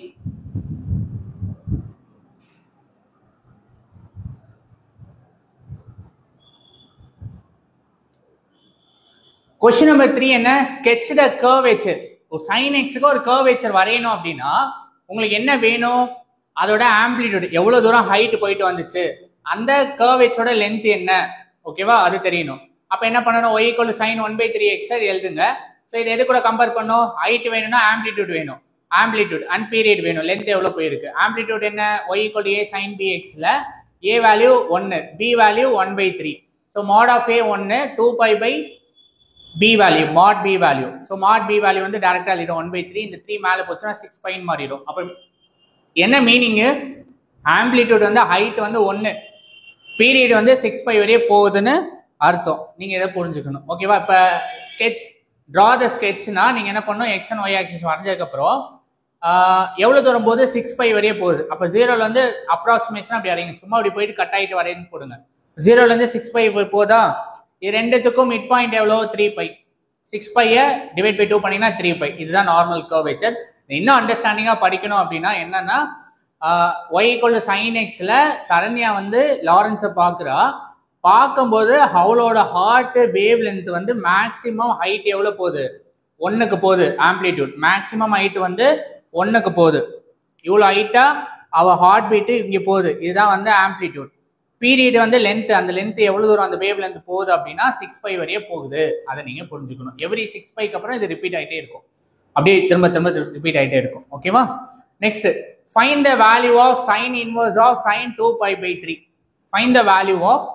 Question number 3 என்ன? sketch the curvature. ஒரு sin x க்கு ஒரு curvature வரையணும் அப்படின்னா உங்களுக்கு என்ன வேணும்? அதோட ஆம்ப்ளிடியூட் எவ்வளவு தூரம் ஹைட் போயிட்டு வந்துச்சு, அந்த curvatureோட லென்த் என்ன, ஓகேவா? அது தெரியணும். அப்ப என்ன பண்ணணும்? y equal to sin 1/3x எழுதுங்க. ஸோ இது எது கூட கம்பேர் பண்ணும்? ஹைட் வேணும்னா ஆம்ப்ளிடியூட் வேணும், ஆம்ப்ளிடியூட் அண்ட் பீரியட் வேணும், லென்த் எவ்வளவு போயிருக்கு. ஆம்ப்ளிடியூட் என்ன? y equal to a sin bx ல a value 1, b value 1/3. So mod of a 1, 2 pi by b value, mod b value. So mod b value வந்து டைரக்டா எழுதிடும் 1/3. இந்த 3 மேல போச்சுன்னா 6 pi மாறிடும். அப்ப என்ன மீனிங்? ஆம்ப்ளிடியூட் வந்து ஹைட் வந்து 1, பீரியட் வந்து 6 pi வரையே போகுதுன்னு அர்த்தம். நீங்க இதை புரிஞ்சுக்கணும். ஓகேவா? இப்ப ஸ்கெட்ச் டிரா த ஸ்கெட்ச்னா நீங்க என்ன பண்ணணும்? x and y ஆக்சிஸ் வரைஞ்சதுக்கு அப்புறம் எவ்வளவு தூரம் போகுது? 6 pi வரையே போகுது. அப்ப 0ல இருந்து அப்ராக்சிமேஷன் அப்படி அடைங்க, சும்மா அப்படி போயிட்டு கட் ஆயிட்டு வரைன்னு போடுங்க. 0ல இருந்து 6 pi போதா? இது ரெண்டுத்துக்கும் மிட் பாயிண்ட் எவ்வளோ? 3 pi. 6 pi டிவைட் பை 2 பண்ணீங்கன்னா 3 pi. இதுதான் நார்மல் கர்வேச்சர். இன்னும் அண்டர்ஸ்டாண்டிங்கா படிக்கணும் அப்படின்னா என்னன்னா y equal to sin x ல சரண்யா வந்து லாரன்ஸை பார்க்கும்போது அவளோட ஹார்ட் வேவ் லென்த் வந்து மேக்ஸிமம் ஹைட் எவ்வளவு போகுது? 1க்கு போகுது. ஆம்ப்ளிடியூட் மேக்ஸிமம் ஹைட் வந்து 1க்கு போகுது. இவ்வளோ ஹைட்டா அவ ஹார்ட் பீட்டு இங்க போகுது. இதுதான் வந்து ஆம்ப்ளிடியூட். பீரியட் வந்து லென்த், அந்த லென்த் எவ்வளவு தூரம் அந்த வேவ் லென்த் போகுது அப்படின்னா 6 pi வரையே போகுது. அதை நீங்க புரிஞ்சுக்கணும். எவ்ரி 6 piக்கு அப்புறம் இது ரிப்பீட் ஆகிட்டே இருக்கும், அப்படியே திரும்ப ரிப்பீட் ஆகிட்டே இருக்கும். ஓகேவா? Next find the value of sin inverse of sin 2 pi by 3. Find the value of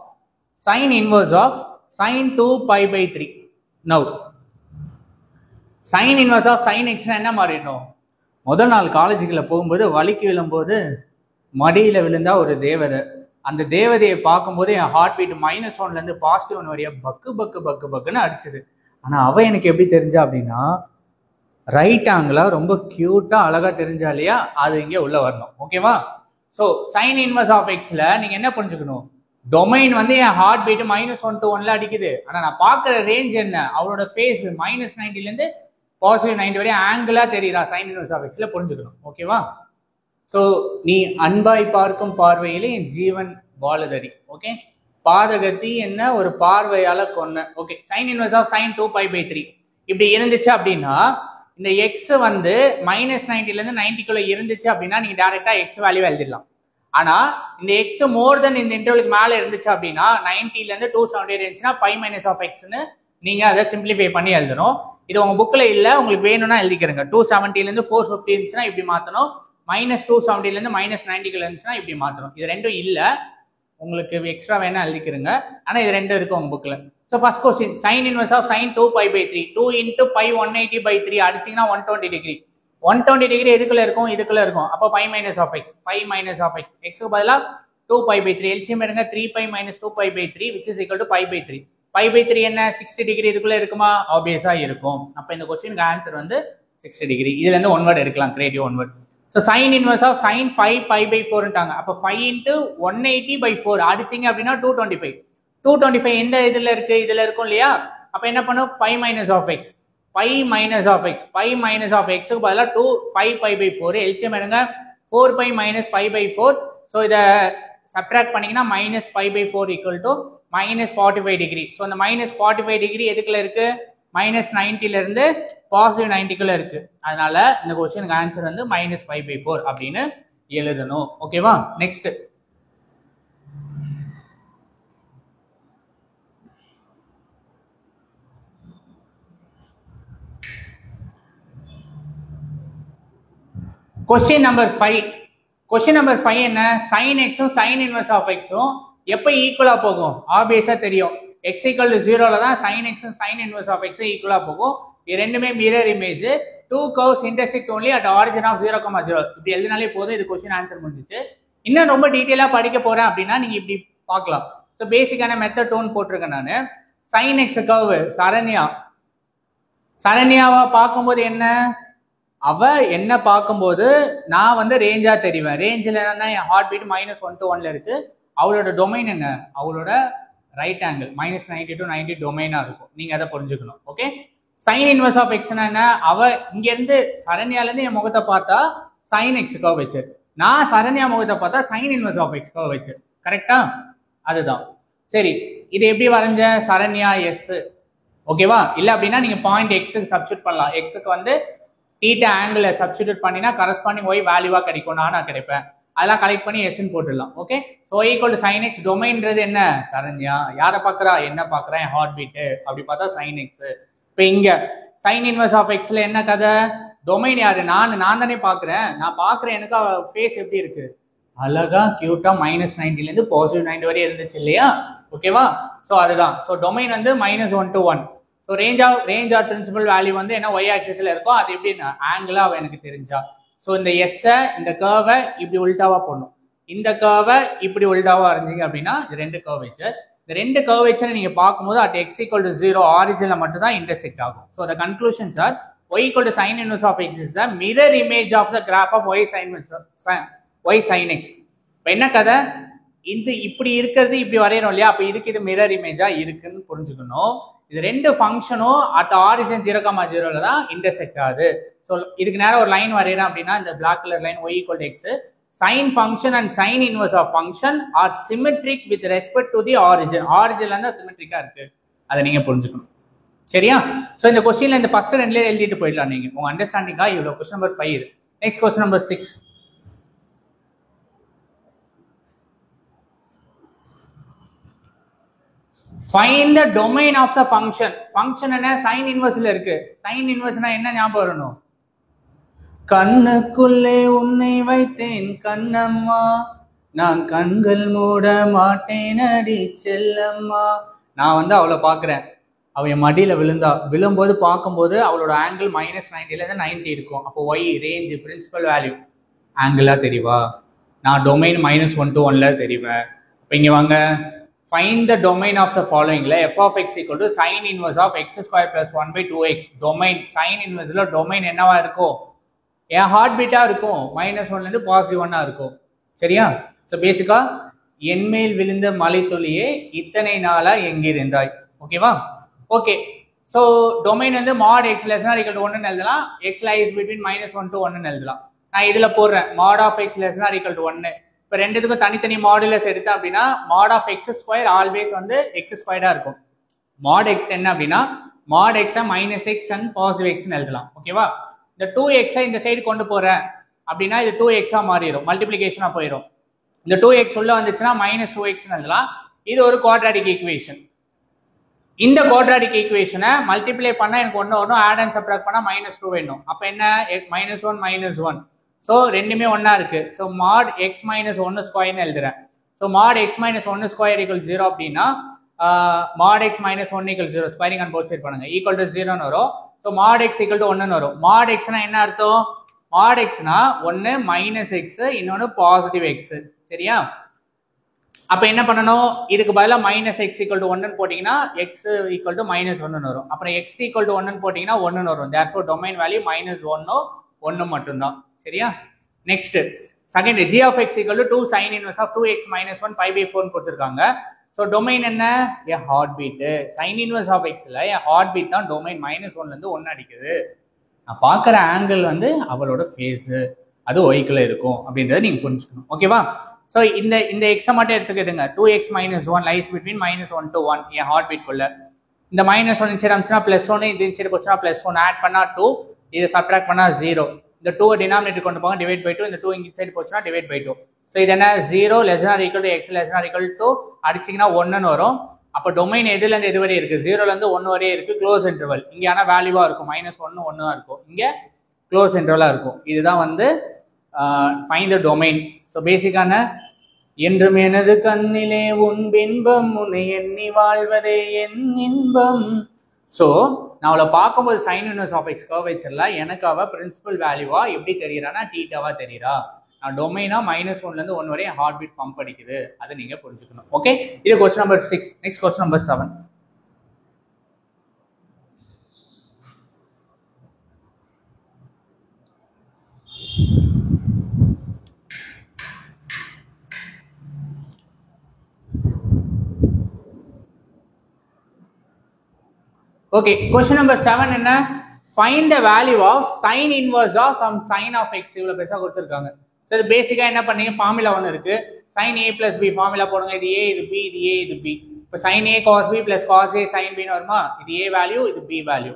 sin inverse of sin 2 pi by 3. Now sin inverse of sin x என்ன மாறிடணும்? முதல் நாள் காலேஜுக்குள்ள போகும்போது வலிக்கு விழும்போது மடியில விழுந்தா ஒரு தேவதை, அந்த தேவதையை பார்க்கும்போது என் ஹார்ட் பீட் -1ல இருந்து +1 வரைய பக்குன்னு அடிச்சது. ஆனா அவ எனக்கு எப்படி தெரிஞ்சா அப்படின்னா ரைட் ஆங்கிளா ரொம்ப கியூட்டா அழகா தெரிஞ்சா இல்லையா? அது இங்க உள்ள வரணும். ஓகேவா? So sin inverse of x ல நீங்க என்ன புரிஞ்சுக்கணும்? டொமைன் வந்து என் ஹார்ட் பீட் -1 to 1ல அடிக்குது. ஆனா நான் பார்க்குற ரேஞ்ச் என்ன? அவளோட ஃபேஸ் -90ல இருந்து +90 வரை ஆங்கிளா தெரியுறா. sin inverse of x ல புரிஞ்சுக்கணும். ஓகேவா? ஸோ நீ அன்பாய் பார்க்கும் பார்வையிலே என் ஜீவன் வாழுதடி. ஓகே, பாதகத்தி என்ன ஒரு பார்வையால கொன்ன. Okay, sin inverse of sin 2 pi by 3 இப்படி இருந்துச்சு அப்படின்னா இந்த x வந்து -90ல இருந்து 90க்குள்ள இருந்துச்சு அப்படின்னா நீங்க டைரக்டா x வேல்யூ எழுதிடலாம். ஆனா இந்த x மோர் தென் இந்த இன்டர்வலுக்கு மேல இருந்துச்சு அப்படின்னா 90ல இருந்து 270 இருந்துச்சுன்னா pi minus of x ன்னு நீங்க அதை சிம்பிளிஃபை பண்ணி எழுதணும். இது உங்க புக்ல இல்ல, உங்களுக்கு வேணும்னா எழுதிக்கிறங்க. 270 இருந்து 450 இருந்துச்சுன்னா இப்படி மாத்தணும், -270 இருந்து -90 இருந்துச்சுன்னா இப்படி மாத்தணும். இது ரெண்டும் இல்ல, உங்களுக்கு எக்ஸ்ட்ரா வேணா எழுதிக்கிறங்க. ஆனா இது ரெண்டும் இருக்கு உங்க புக்ல. So first question, sin inverse of sin 2π/3 2 into pi 180/3 அடிச்சீங்கன்னா 120 டிகிரி. 120 டிகிரி எதுக்குள்ள இருக்கும், இதுக்குள்ள இருக்கும். அப்போ pi minus of x, pi minus of x, x க்கு பதிலா 2π/3 எல்சிஎம் எடுங்க. 3π minus 2π/3 which is equal to pi/3. pi/3 என்ன 60 டிகிரி இதுக்குள்ள இருக்குமா, ஆப்வியஸா இருக்கும். அப்ப இந்த கொஸ்டினுக்கு ஆன்சர் வந்து 60 டிகிரி. இதுல இருந்து ஒன் வேர்ட் எடுக்கலாம், creative one word. So sin inverse of sin 5π/4ட்டாங்க. அப்போ 5 into 180/4 அடிச்சிங்க அப்படின்னா 225. 225 எந்த இதுல இருக்கு, இதுல இருக்கும் இல்லையா. அப்ப என்ன பண்ணும், pi minus of x, pi minus of x, pi minus of x க்கு பதிலா 5π/4 எல்சிஎம் எடுங்க. 4π minus 5/4. ஸோ இதை சப்ட்ராக்ட் பண்ணீங்கன்னா -π/4 equal to -45 டிகிரி. ஸோ அந்த -45 டிகிரி எதுக்குள்ள இருக்கு, -90ல இருந்து +90க்குள்ள இருக்கு. அதனால இந்த கொஸ்டினுக்கு ஆன்சர் வந்து -π/4 அப்படின்னு எழுதணும். ஓகேவா. Next question number 5. Question number 5 என்ன, sin x-ம் sin inverse of x-ம் எப்ப ஈக்குவலா போகும், ஆப்வியஸா தெரியும். x = 0ல தான் sin x-ம் sin inverse of x ஈக்குவலா போகும். இது ரெண்டுமே mirror image. Two curves intersect only at origin of 0,0. இப்படி எழுதினாலே போதும், இது கொஸ்டின் ஆன்சர் முடிஞ்சிச்சு. இன்னும் ரொம்ப டீடைலா படிக்க போறேன் அப்படின்னா நீங்க இப்படி பார்க்கலாம். ஸோ பேசிக்கான மெத்தட் டோன் போட்டிருக்கேன் நான். sin x கர்வ் சரண்யாவை பார்க்கும்போது என்ன, அவ என்ன பார்க்கும்போது நான் வந்து ரேஞ்சா தெரிவேன். ரேஞ்சில் என்னன்னா என் ஹார்ட் பீட் -1 to 1ல இருக்கு. அவளோட டொமைன் என்ன, அவளோட ரைட் ஆங்கிள் -90 to 90 டொமைனா இருக்கும். நீங்க அதை புரிஞ்சுக்கணும். Okay. sin inverse of x என்ன, அவ இங்க இருந்து சரண்யால இருந்து என் முகத்தை பார்த்தா sin x கர்வ் வச்சு, நான் சரண்யா முகத்தை பார்த்தா sin inverse of x curve வச்சு. கரெக்டா, அதுதான். சரி, இது எப்படி வரைஞ்ச, சரண்யா எஸ். ஓகேவா. இல்ல அப்படின்னா நீங்க பாயிண்ட் எக்ஸுக்கு சப்ஸ்டியூட் பண்ணலாம். எக்ஸுக்கு வந்து தீட்டா ஆங்கிள் சப்ஸ்டிடியூட் பண்ணினா கரஸ்பாண்டிங் ஒய் வேல்யூவா கிடைக்கும், நான் கிடைப்பேன். அதெல்லாம் கலெக்ட் பண்ணி எஸ்ன்னு போட்டுடலாம். Okay. So equal to sin x, டொமைன்றது என்ன, சரண்யா. யாரை பார்க்குறா, என்ன பார்க்குறேன், ஹார்ட் பீட்டு. அப்படி பார்த்தா sin x. இப்போ இங்க sin inverse of x ல என்ன கதை, டொமைன் யாரு, நான் தானே பார்க்குறேன். நான் பார்க்குறேன், எனக்கு ஃபேஸ் எப்படி இருக்கு, அழகா கியூட்டா -90ல இருந்து +90 வரை இருந்துச்சு இல்லையா. ஓகேவா. ஸோ அதுதான். ஸோ டொமைன் வந்து -1 to 1. So range R principal value வந்து என்ன ஒய் ஆக்சிஸ்ல இருக்கும், அது எப்படி ஆங்கிளா எனக்கு தெரிஞ்சா. ஸோ இந்த எஸ்ஸை, இந்த கர்வை இப்படி உல்டாவா போடணும், இந்த கர்வை இப்படி உல்டாவா இருந்தீங்க அப்படின்னா இது ரெண்டு கர்வேச்சர். இந்த ரெண்டு கர்வேச்சரை நீங்க பார்க்கும்போது at x = 0 ஆரிஜின்ல மட்டும் தான் இன்டர்செக்ட் ஆகும். So the conclusions are y = sin inverse of x is the mirror image of the graph of y sin x. இப்போ என்ன கதை, இது இப்படி இருக்கிறது இப்படி வரையணும் இல்லையா. அப்போ இதுக்கு இது மிரர் இமேஜா இருக்குன்னு புரிஞ்சுக்கணும். இது ரெண்டு ஃபங்க்ஷனும் அட் ஆரிஜின் 0,0ல தான் இன்டர்செக்ட் ஆகுது. ஸோ இதுக்கு நேரம் ஒரு லைன் வரைகிறேன் அப்படின்னா இந்த black colour line y = x. Sine function and sine inverse of function are symmetric with respect to the origin. ஆரிஜின்ல தான் சிமெட்ரிக்கா இருக்கு, அதை நீங்க புரிஞ்சுக்கணும். சரியா. ஸோ இந்த கொஸ்டின்ல இந்த ஃபர்ஸ்ட் ரெண்டுல எழுதிட்டு போயிடலாம் நீங்க உங்க அண்டர்ஸ்டாண்டிங்கா. இவ்வளோ question number 5. Next question number 6. Find the domain of the function. Function என்ன, sin inverseல இருக்கு. sin inverseனா என்ன ஞாபகம் வரணும், கண்ணுக்குள்ளே உன்னை வைத்தேன் கண்ணம்மா, நான் கண்கள் மூட மாட்டேன் அடி செல்லம்மா. நான் வந்து அவளை பார்க்குறேன், அவள் என் மடியில் விழும்போது பார்க்கும்போது அவளோட ஆங்கிள் -90ல இருந்து 90 இருக்கும். அப்போ ஒய் ரேஞ்ச் பிரின்சிபல் வேல்யூ ஆங்கிளா தெரியவா, நான் டொமைன் -1 to 1ல தெரிவேன். இப்போ இங்கே வாங்க, find the domain of the following. f of x = sin inverse of x² + 1/2x. Domain sin inverseல டொமைன் என்னவா இருக்கும், என் ஹார்ட் பீட்டா இருக்கும். -1ல இருந்து +1 இருக்கும். சரியா. ஸோ பேசிக்கா என்மேல் விழுந்த மலை துளியே இத்தனை நாளா எங்கிருந்தாய். ஓகேவா. ஓகே. ஸோ டொமைன் வந்து mod x < = 1 எழுதலாம், x lies between -1 to 1 எழுதலாம். நான் இதுல போடுறேன் mod of x < = 1. இப்போ ரெண்டுத்துக்கும் தனித்தனி மாடுலஸ் எடுத்தேன் அப்படின்னா mod of x² ஆல்வேஸ் வந்து x² இருக்கும். mod x என்ன அப்படின்னா mod x -x and +x எழுதலாம். ஓகேவா. இந்த 2x இந்த சைடு கொண்டு போறேன் அப்படின்னா இது 2x மாறிடும், மல்டிபிளிகேஷனா போயிடும். இந்த 2x உள்ள வந்துச்சுன்னா -2x எழுதலாம். இது ஒரு குவாட்ராட்டிக் ஈக்குவேஷன். இந்த குவாட்ராட்டிக் ஈக்குவேஷனை மல்டிப்ளை பண்ணா எனக்கு ஒன்று வரும், ஆட் அண்ட் சப்ட்ராக்ட் பண்ணா -2 வேணும். அப்போ என்ன -1 -1, ஸோ ரெண்டுமே ஒன்னா இருக்கு. ஸோ mod x - 1 ஸ்கொயர்னு எழுதுறேன். ஸோ mod x - 1 ஸ்கொயர் = 0 அப்படின்னா mod x - 1 = 0, squaring and both side பண்ணுங்க, ஈக்குவல் டு 0ன்னு வரும். ஸோ mod x = 1ன்னு வரும். mod xனா என்ன அர்த்தம்? mod xனா ஒன்று -x, இன்னொன்று பாசிட்டிவ் x. சரியா? அப்ப என்ன பண்ணணும்? இதுக்கு பதிலா -x = 1ன்னு போட்டீங்கன்னா x = -1ன்னு வரும். அப்புறம் x = 1ன்னு போட்டீங்கன்னா 1ன்னு வரும். therefore domain value -1 மட்டும்தான். சரியா? Next second, g of x = 2 sin inverse of 2x - 1 π/4 கொடுத்திருக்காங்க. ஸோ டொமைன் என்ன? a heartbeat. sin inverse of xல a heartbeat தான் டொமைன். -1ல இருந்து 1 அடிக்குது. நான் பார்க்குற ஆங்கிள் வந்து அவளோட ஃபேஸ், அது ஒய்க்குள்ள இருக்கும் அப்படின்றத நீங்க புரிஞ்சுக்கணும். ஓகேவா? ஸோ இந்த எக்ஸை மட்டும் எடுத்துக்கிடுங்க. 2x - 1 lies between -1 to 1 N heartbeat குள்ள. இந்த -1 இன்சைட் அமிச்சுனா +1, இந்த இன்சைட் போச்சுன்னா +1, ஆட் பண்ணா 2, இதை சப்ட்ராக்ட் பண்ணா 0. இந்த 2 டினாமினேட்டர் கொண்டு போங்க, டிவைட் பை 2. இந்த 2 இன்சைட் போச்சுன்னா டிவைட் பை 2. ஸோ இது என்ன? 0 <= x <= அடிச்சிங்கன்னா 1ன்னு வரும். அப்போ டொமைன் எதுல இருந்து எது வரை இருக்கு? 0ல இருந்து 1 வரை இருக்கு, க்ளோஸ் இன்டர்வல். இங்க ஆனா வேல்யூவா இருக்கும், -1 1 தான் இருக்கும், இங்க க்ளோஸ் இன்டர்வலா இருக்கும். இதுதான் வந்து ஃபைண்ட் த டொமைன். ஸோ பேசிக்கான என்றும் எனது கண்ணிலே உன் பின்பம், உன்னை எண்ணி வாழ்வதே என் இன்பம். ஸோ நான் அவளை பார்க்கும்போது sin inverse of x கர்வேச்சர்ல எனக்கு அவ பிரின்சிபல் வேல்யூவா எப்படி தெரியுறானா தீட்டாவா தெரியுறா. நான் டொமைனா -1ல இருந்து 1 வரை ஹார்ட் பீட் பம்ப் அடிக்குது, அதை நீங்க புரிஞ்சுக்கணும். ஓகே, இது question number 6. Next question number 7. Okay, question number 7 என்ன? Find the value of sin inverse of some sin of x. இவ்வளவு பெருசா கொடுத்திருக்காங்க. ஸோ இது பேசிக்கா என்ன பண்ணீங்க? ஃபார்முலா ஒன்று இருக்கு, sin a plus b formula போடுங்க. இது a, இது b, இது a, இது b. இப்போ sin a cos b plus cos a sin b ன்னு வருமா? இது a வேல்யூ, இது b வேல்யூ.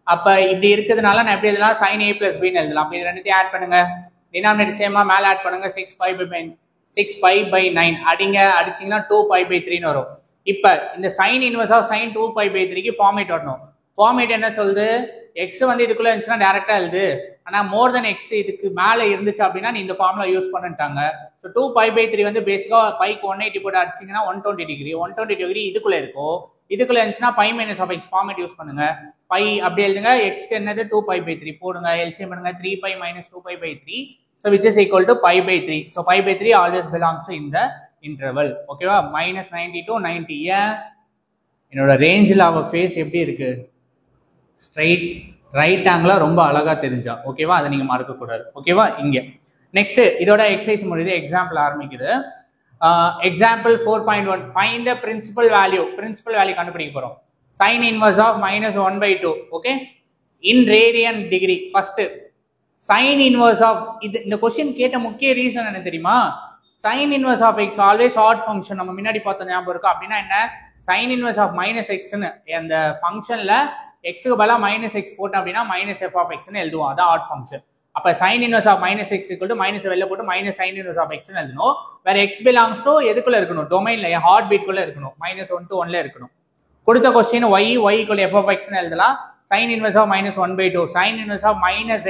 அப்ப இப்படி இருக்கிறதுனால நான் எப்படி எழுதலாம்? sin a plus b ன்னு எழுதலாம். அப்ப இது ரெண்டுத்தையும் ஆட் பண்ணுங்க, டினாமினேட்டர் சேமா மேல ஆட் பண்ணுங்க. 6π/9 அடிங்க, அடிச்சீங்கன்னா 2π/3ன்னு வரும். இப்ப இந்த sin inverse of sin 2π/3க்கு ஃபார்மேட் வரணும். ஃபார்மேட் என்ன சொல்லுது? x வந்து இதுக்குள்ள இருந்துச்சுன்னா டைரக்டா எழுது, ஆனா மோர் தென் x இதுக்கு மேல இருந்துச்சு அப்படின்னா நீ இந்த ஃபார்முலா யூஸ் பண்ணிட்டாங்க. ஸோ 2π/3 வந்து பேசிக்கா பைக்கு 180 போட்டு அடிச்சிங்கன்னா 120 டிகிரி. 120 டிகிரி இதுக்குள்ள இருக்கும். இதுக்குள்ள இருந்துச்சுன்னா π - of x ஃபார்மேட் யூஸ் பண்ணுங்க. பை அப்படி எழுதுங்க. எக்ஸ்க்கு என்னது? 2π/3 போடுங்க, எல்சிஎம் பண்ணுங்க. 3π - 2π/3, so which is equal to π/3. so π/3 always belongs to in the interval. ஓகேவா? -90 to 90. ஏன்? என்னோட ரேஞ்சில் அவ ஃபேஸ் எப்படி இருக்கு? ஸ்ட்ரைட் ரைட் ஆங்கிளா ரொம்ப அழகா தெரிஞ்சா. ஓகேவா? அதை நீங்க மறக்க கூடாது. ஓகேவா? இங்க நெக்ஸ்ட் இதோட எக்ஸசைஸ் முடியுது, எக்ஸாம்பிள் ஆரம்பிக்குது. Example 4.1 find the principal value. Principal value கண்டுபிடிக்க போறோம். sin inverse of -1/2. Okay, in radian degree. First sin inverse of இந்த क्वेश्चन கேட்ட முக்கிய ரீசன் என்ன தெரியுமா? sin inverse of x always odd function. நம்ம முன்னாடி பார்த்த ஞாபகம் இருக்கு. அப்படின்னா என்ன? sin inverse of -x ன்னு அந்த ஃபங்க்ஷன்ல x க்கு பதிலா -x போட்டோம் அப்படின்னா -f of x ன்னு எழுதுவோம். அதான் ஆட் ஃபங்க்ஷன். அப்ப sin inverse of -x = வெளில போட்டு -sin inverse of x ன்னு எழுதணும். வேற x belongs to எதுக்குள்ள இருக்கணும்? டொமைன்ல, ஹார்ட் பீட் குள்ள இருக்கணும். -1 to 1ல இருக்கணும். கொடுத்த question y = f of x ன்னு எழுதலாம். sin inverse of -1/2, sin inverse of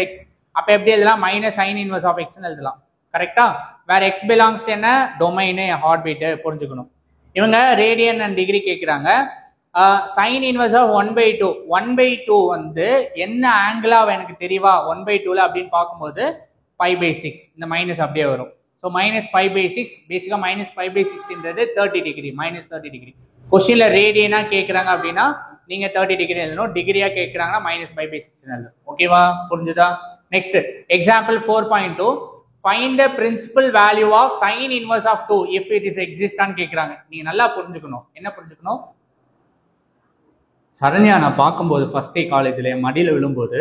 -x. அப்ப எப்படி எழுதலாம்? -sin inverse of x ன்னு எழுதலாம். கரெக்ட்டா? வேற x belongs to என்ன? டொமைன், ஹார்ட் பீட். புரிஞ்சுக்கணும். இவங்க ரேடியன் அண்ட் டிகிரி கேக்குறாங்க. sin inverse of 1/2. 1/2 வந்து என்ன ஆங்கிளா எனக்கு தெரியவா 1/2ல அப்படின்னு பார்க்கும்போது π/6. இந்த மைனஸ் அப்படியே வரும். ஸோ -π/6 பேசிக்கா -π/6ன்றது 30 டிகிரி, -30 டிகிரி. கொஸ்டின்ல ரேடியனா கேட்குறாங்க அப்படின்னா நீங்க 30 டிகிரி எழுதணும். டிகிரியா கேட்குறாங்கன்னா -π/6 எழுதணும். ஓகேவா? புரிஞ்சுதா? Next example 4.2 find the principal value of sin inverse of 2 if it is existant கேட்குறாங்க. நீங்க நல்லா புரிஞ்சுக்கணும். என்ன புரிஞ்சுக்கணும்? சரண்யா நான் பார்க்கும்போது ஃபர்ஸ்ட் டே காலேஜில் என் மடியில் விழும்போது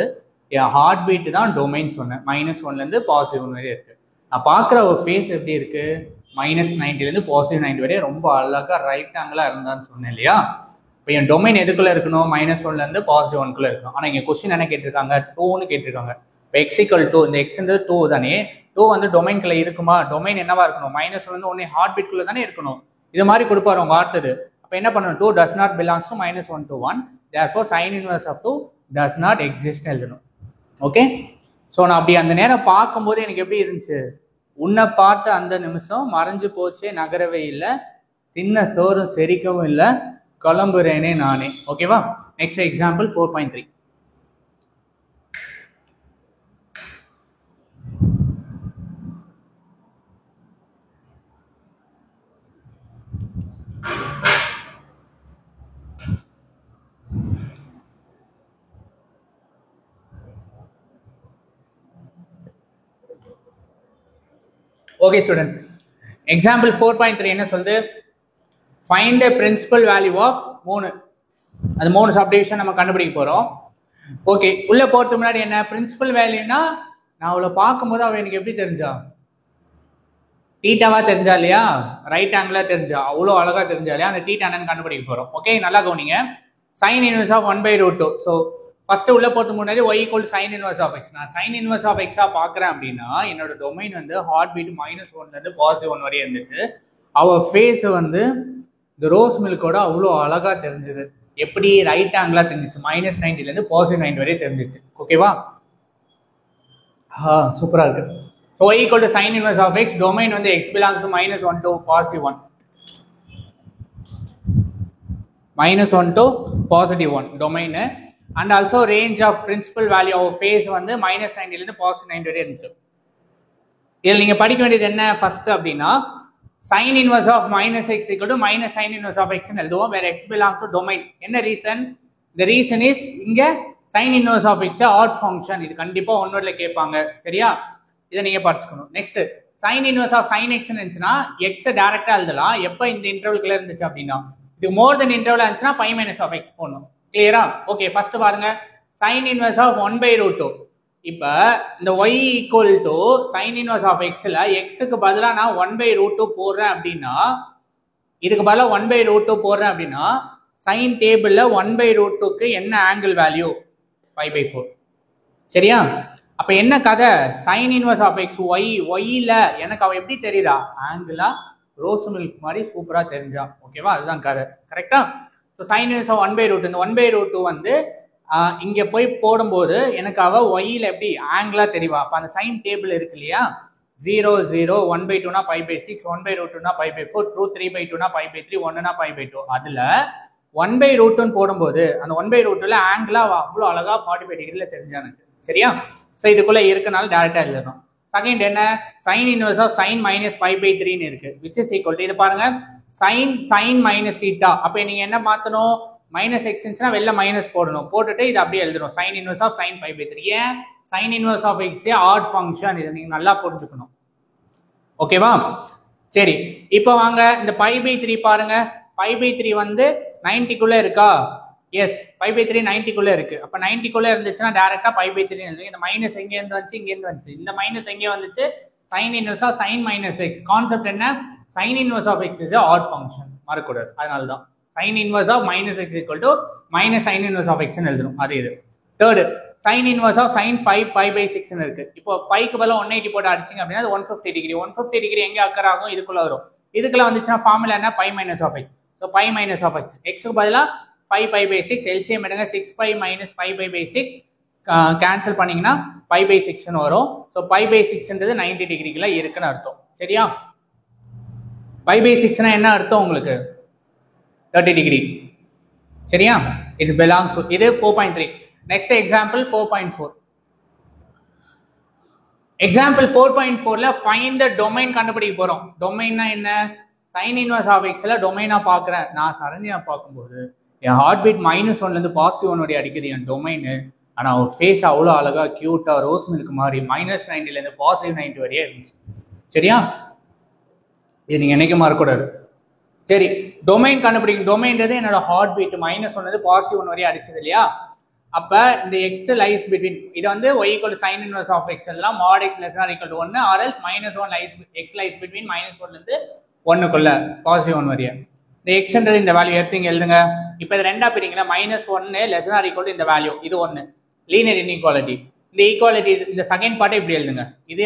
என் ஹார்ட் பீட் தான் டொமைன் சொன்னேன். -1லேருந்து +1 வரை இருக்கு. நான் பார்க்குற ஒரு ஃபேஸ் எப்படி இருக்கு? -90லேருந்து +90 வரை ரொம்ப அழகாக ரைட் ஆங்கிளாக இருந்தான்னு சொன்னேன் இல்லையா? இப்போ என் டொமைன் எதுக்குள்ள இருக்கணும்? -1லேருந்து +1க்குள்ள இருக்கணும். ஆனால் இங்கே கொஸ்டின் என்ன கேட்டிருக்காங்க? 2ன்னு கேட்டிருக்காங்க. இப்போ x = 2. இந்த xன்றது 2 தானே. 2 வந்து டொமைன்குள்ள இருக்குமா? டொமைன் என்னவா இருக்கணும்? -1லேருந்து 1 ஹார்ட் பீட்குள்ள தானே இருக்கணும். இது மாதிரி கொடுப்பாரு உங்க ஆர்த்தர். அப்போ என்ன பண்ணணும் 2 does not belongs to -1 to 1, therefore sin inverse of 2 does not exist எழுதணும். ஓகே, ஸோ நான் அப்படி அந்த நேரம் பார்க்கும்போது எனக்கு எப்படி இருந்துச்சு, உன்னை பார்த்து அந்த நிமிஷம் மறைஞ்சு போச்சே நகரவே இல்லை, தின்ன சோறும் செரிக்கவும் இல்லை, கிளம்புறேனே நானே. ஓகேவா? நெக்ஸ்ட் எக்ஸாம்பிள் 4.3. ஓகே ஸ்டூடெண்ட், எக்ஸாம்பிள் 4.3 என்ன சொல்லுது, find the principal value of 3. அது 3 சப்டிவிஷன் நம்ம கண்டுபிடிக்க போறோம். ஓகே, உள்ள போறதுக்கு முன்னாடி என்ன பிரின்சிபல் வேல்யூனா, நான் அவளை பார்க்கும்போது அவள் எனக்கு எப்படி தெரிஞ்சா, தீட்டாவா தெரிஞ்சா இல்லையா, ரைட் ஆங்கிளா தெரிஞ்சா, அவ்வளோ அழகா தெரிஞ்சா இல்லையா, அந்த தீட்டா என்னன்னு கண்டுபிடிக்க போறோம். ஓகே, நல்லா கவனிங்க. Sine inverse of 1/√2. So first உள்ள போறதுக்கு முன்னாடி y = sin inverse of x. நான் sin inverse of x பார்க்குறேன் அப்படின்னா என்னோட டொமைன் வந்து ஹார்ட் பீட் -1லேருந்து +1 வரையும் இருந்துச்சு. அவள் ஃபேஸ் வந்து இந்த ரோஸ் மில்கோட அவ்வளோ அழகா தெரிஞ்சுது. எப்படி ரைட் ஆங்கிளா தெரிஞ்சிச்சு, -90லேருந்து +90 வரையும் தெரிஞ்சிச்சு. ஓகேவா? சூப்பரா இருக்கு. So y = sin inverse of x, domain வந்து x belongs to -1 to +1, -1 to +1 domain. And also range of principal value of phase வந்து -90லேருந்து +90 வரை இருந்துச்சு. இதில் நீங்கள் படிக்க வேண்டியது என்ன ஃபர்ஸ்ட் அப்படின்னா, sin inverse of -x = -sin inverse of x எழுதுவோம், வேற x belongs to டொமைன். என்ன ரீசன்? the reason is இங்க sin inverse of x odd function. இது கண்டிப்பா ஒன்னோட கேட்பாங்க, சரியா? இதை நீங்க படிச்சுக்கணும். Next sin inverse of sin x இருந்துச்சுன்னா x டைரக்டா எழுதலாம். எப்ப இந்த இன்டர்வல்குள்ள இருந்துச்சு அப்படின்னா, இது மோர் தென் இன்டர்வல் இருந்துச்சுன்னா π - of x போடணும். கிளியரா? ஓகே, ஃபர்ஸ்ட் பாருங்க, sin inverse of 1/√2. இப்ப இந்த y = sin inverse of x ல x க்கு பதிலா நான் 1/√2 போடுறேன் அப்படின்னா, இதுக்கு பதிலா 1/√2 போடுறேன் அப்படின்னா sin டேபிள்ல 1/√2க்கு என்ன ஆங்கிள் வேல்யூ, π/4. சரியா? அப்ப என்ன கதை, sin inverse of x y ல எனக்கு அவ எப்படி தெரியுறா, ஆங்கிளா ரோஸ் மில்க் மாதிரி சூப்பரா தெரிஞ்சா. ஓகேவா? அதுதான் கதை. கரெக்டா? ஸோ sin inverse of 1/√2, இந்த 1/√2 வந்து இங்க போய் போடும்போது எனக்கு அவ ஒய்ல எப்படி ஆங்கிளா தெரியவா. அப்ப அந்த சைன் டேபிள் இருக்கு இல்லையா, 0 0 1/2னா π/6, 1/√2னா π/4, 3/2னா π/3, 1னா π/2. அதுல 1/√2 போடும்போது அந்த 1/√2ல ஆங்கிளா அவ்வளோ அழகா 45 டிகிரில தெரிஞ்சானுக்கு. சரியா? ஸோ இதுக்குள்ள இருக்கனால டேரக்டா எழுதணும். செகண்ட் என்ன, sin inverse of sin - π/3 இருக்கு, which is equal to, இது பாருங்க, sin - θ. அப்ப நீங்க என்ன மாத்தணும், -x இருந்துச்சுன்னா வெளில மைனஸ் போடணும், போட்டுட்டு இது அப்படியே எழுதணும், sin inverse of sin π/3. ஏன் sin inverse of x odd function, இதை நீங்க நல்லா புரிஞ்சுக்கணும். ஓகேவா? சரி, இப்போ வாங்க இந்த π/3 பாருங்க. π/3 வந்து 90க்குள்ள இருக்கா? எஸ், π/3 90க்குள்ள இருக்கு. அப்ப 90க்குள்ள இருந்துச்சுன்னா டைரக்டா π/3 எழுதுங்க. இந்த மைனஸ் எங்க இருந்து வந்துச்சு, இங்க இருந்து வந்துச்சு. இந்த மைனஸ் எங்க வந்துச்சு, sin inverse of sin - x. Concept என்ன, sin inverse of x is a odd function. மறக்கூடாது, அதனால தான் sin inverse of -x = -sin inverse of x ன்னு எழுதணும். அது இது. Third, sin inverse of sin 5 π/6 ன்னு இருக்கு. இப்போ பைக்கு பதிலா 180 போட்டு அடிச்சிங்க அப்படின்னா அது 150 டிகிரி. 150 டிகிரி எங்க அக்கர் ஆகும், இதுக்குள்ள வரும். இதுக்குள்ள வந்துச்சுன்னா ஃபார்முலா என்ன, π - of x. So π - of x, x-க்கு பதிலா 5 π/6, எல்சிஎம் எடுங்க, 6π - 5/6 கேன்சல் பண்ணீங்கன்னா π/6 ன்னு வரும். ஸோ π/6ன்றது 90 டிகிரிக்குள்ள இருக்குன்னு அர்த்தம். சரியா? π/6னா என்ன அர்த்தம் உங்களுக்கு, 30 டிகிரி. சரியா? இது belongs to, இது 4.3. Next example 4.4. எக்ஸாம்பிள் 4.4ல ஃபைண்ட் த டொமைன் கண்டுபிடிக்க போறோம். டொமைன்னா என்ன, sin inverse of x ல டொமைனா பார்க்குறேன். நான் சரண்யா பார்க்கும்போது என் ஹார்ட் பீட் -1லேருந்து +1 வரை அடிக்குது என் டொமைனு. ஆனால் அவர் ஃபேஸ் அவ்வளோ அழகா கியூட்டா ரோஸ் மில்க் மாதிரி -90லேருந்து +90 வரையே இருந்துச்சு. சரியா? இது நீங்கள் என்னைக்கு மறக்கூடாது. சரி, டொமைன் கண்டுபிடிக்கும். டொமைன்றது என்னோட ஹார்ட் பீட் -1லேருந்து +1 வரையும் அடிச்சது இல்லையா. அப்போ இந்த x லைஸ் பிட்வீன், இது வந்து y = sin inverse of x எல்லாம் mod x < = 1 or else -1 x lies between -1லேருந்து 1க்குள்ள +1 வரைய. இந்த எக்ஸ்ன்றது இந்த வேல்யூ எடுத்தீங்க எழுதுங்க. இப்போ இது ரெண்டா பிரிங்களா, -1 < இந்த வேல்யூ, இது 1 லீனியர் இன்இக்வாலிட்டி. இந்த ஈக்குவாலிட்டி இந்த செகண்ட் பார்ட்டை இப்படி எழுதுங்க, இது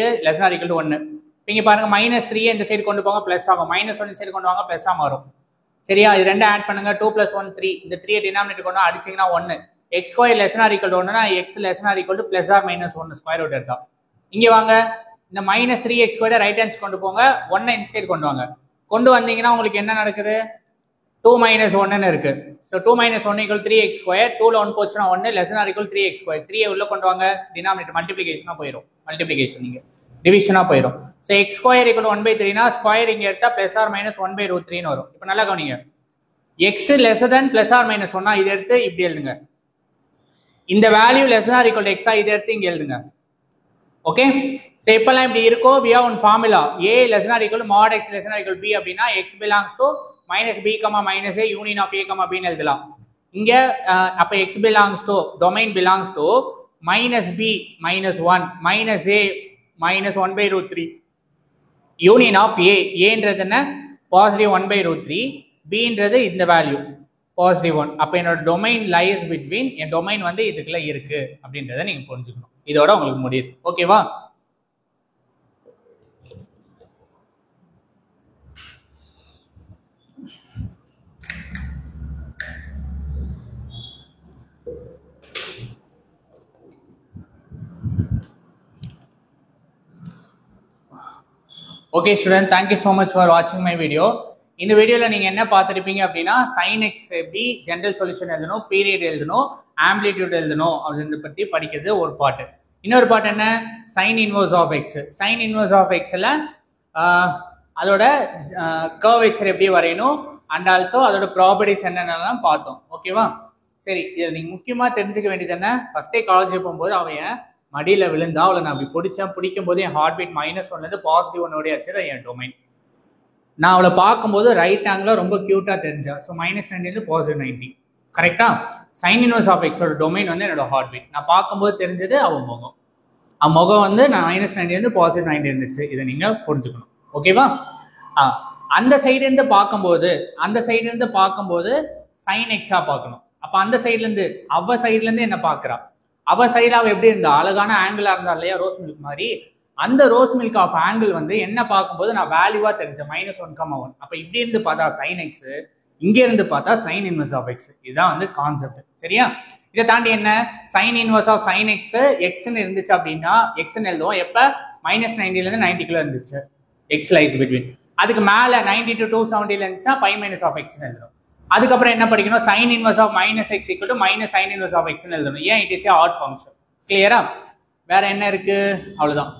< 1. இங்க பாருங்க -3 இந்த சைடு கொண்டு போங்க ப்ளஸ் ஆகும், -1 இந்த சைடு கொண்டு வாங்க ப்ளஸ்ஸா மாறும். சரியா? இது ரெண்டு ஆட் பண்ணுங்க. 2 + 1 3. இந்த 3 டினாமினேட்டர் கொண்டு அடிச்சீங்கன்னா 1. x square less than or equal to 1 x less than or equal to plus or minus 1 square root எடுத்தா. இங்க வாங்க, இந்த -3x ஸ்கொயர் ரைட் ஹேண்ட் கொண்டு போங்க, 1 இன்சைட் கொண்டு வாங்க. கொண்டு வந்தீங்கன்னா உங்களுக்கு என்ன நடக்குது? 2 - 1 ன்னு இருக்கு. So 2 - 1 = 3x square. 2ல 1 போச்சுன்னா 1 less than or equal to 3x square. 3 உள்ள கொண்டு வாங்க, டினாமினேட்டர் மல்டிப்ளிகேஷனா போயிடும். மல்டிப்ளிகேஷன் நீங்க டிவிஷனா போயிடும். ஸோ x ஸ்கொயர் = 1/3 னா ஸ்கொயர் இங்க எடுத்தா plus or minus 1/√3 ன்னு வரும். இப்போ நல்லா கவனிங்க, x less than plus or minus 1 இதை எடுத்து இப்படி எழுதுங்க. இந்த value less than or equal to x இதை எடுத்து இங்க எழுதுங்க. ஓகே, சோ இப்பலாம் இப்படி இருக்கோ, we have one formula a less than or equal to mod x less than or equal to b அப்படினா x belongs to -b, -a union of a, b ன்னு எழுதலாம். இங்க அப்ப x belongs to domain belongs to -b -1 -a -1/√3 union of a. ன்றது என்ன? positive 1/√3, b ன்றது இந்த value positive 1. அப்ப என்னோட domain lies between, என் domain வந்து இதுக்குள்ள இருக்கு அப்படின்றத நீங்க புரிஞ்சுக்கணும். இதோட உங்களுக்கு முடியுது. ஓகேவா? Okay student, thank you so much for வாட்சிங் மை வீடியோ. இந்த வீடியோவில் நீங்கள் என்ன பார்த்துருப்பீங்க அப்படின்னா, sin x எப்படி ஜென்ரல் சொல்யூஷன் எழுதணும், பீரியட் எழுதணும், ஆம்பிளிடியூட் எழுதணும் அப்படின்றத பற்றி படிக்கிறது ஒரு பாட்டு. இன்னொரு பாட்டு என்ன? Sine inverse of x. Sine inverse of எக்ஸில் அதோட கர்வேச்சர் எப்படி வரையணும் அண்ட் ஆல்சோ அதோட ப்ராப்பர்ட்டிஸ் என்னென்னலாம் பார்த்தோம். ஓகேவா? சரி, இதில் நீங்கள் முக்கியமாக தெரிஞ்சுக்க வேண்டியது என்ன? ஃபஸ்ட்டே காலேஜ் போகும்போது அவன் மடியில் விழுந்தா அவளை நான் அப்படி பிடிச்சேன். பிடிக்கும் போது என் ஹார்ட் பீட் -1 +1 அடிச்சது என் டொமைன். நான் அவளை பார்க்கும்போது ரைட் ஆங்கிள் ரொம்ப கியூட்டாக தெரிஞ்சா. ஸோ -90 +90. கரெக்டா? சைன் இன்வர்ஸ் ஆஃப் எக்ஸோட டொமைன் வந்து என்னோட ஹார்ட் பீட். நான் பார்க்கும்போது தெரிஞ்சது அவன் முகம். அவன் முகம் வந்து நான் -90 +90 இருந்துச்சு. இதை நீங்கள் புரிஞ்சுக்கணும். ஓகேவா? அந்த சைடுலேருந்து பார்க்கும்போது சைன் எக்ஸாக பார்க்கணும். அப்போ அந்த சைட்லேருந்து அவ சைட்லேருந்து என்ன பார்க்குறா? அவ சைடு அவ எப்படி இருந்தா? அழகான ஆங்கிளா இருந்தா இல்லையா, ரோஸ் மில்க் மாதிரி. அந்த ரோஸ் மில்க் ஆஃப் ஆங்கிள் வந்து என்ன பார்க்கும்போது நான் வேல்யூவா தெரிஞ்சேன், -1,1. அப்ப இப்படி இருந்து பார்த்தா சைன் எக்ஸ், இங்க இருந்து பார்த்தா சைன் இன்வர்ஸ் ஆஃப் எக்ஸ். இதுதான் வந்து கான்செப்ட். சரியா? இதை தாண்டி என்ன? Sine inverse of sine x எக்ஸ்ன்னு இருந்துச்சு அப்படின்னா எக்ஸ்ன்னு எழுதுவோம். எப்ப? -90 90 இருந்துச்சு, எக்ஸ் லைஸ் பிட்வீன். அதுக்கு மேல 90 to 270 இருந்துச்சுன்னா π - x எழுதுறோம். அதுக்கப்புறம் என்ன படிக்கணும்? Sine inverse of -x = -sin inverse of x எழுதணும். ஏன்? It is a odd function. கிளியரா? வேற என்ன இருக்கு? அவ்வளவுதான்.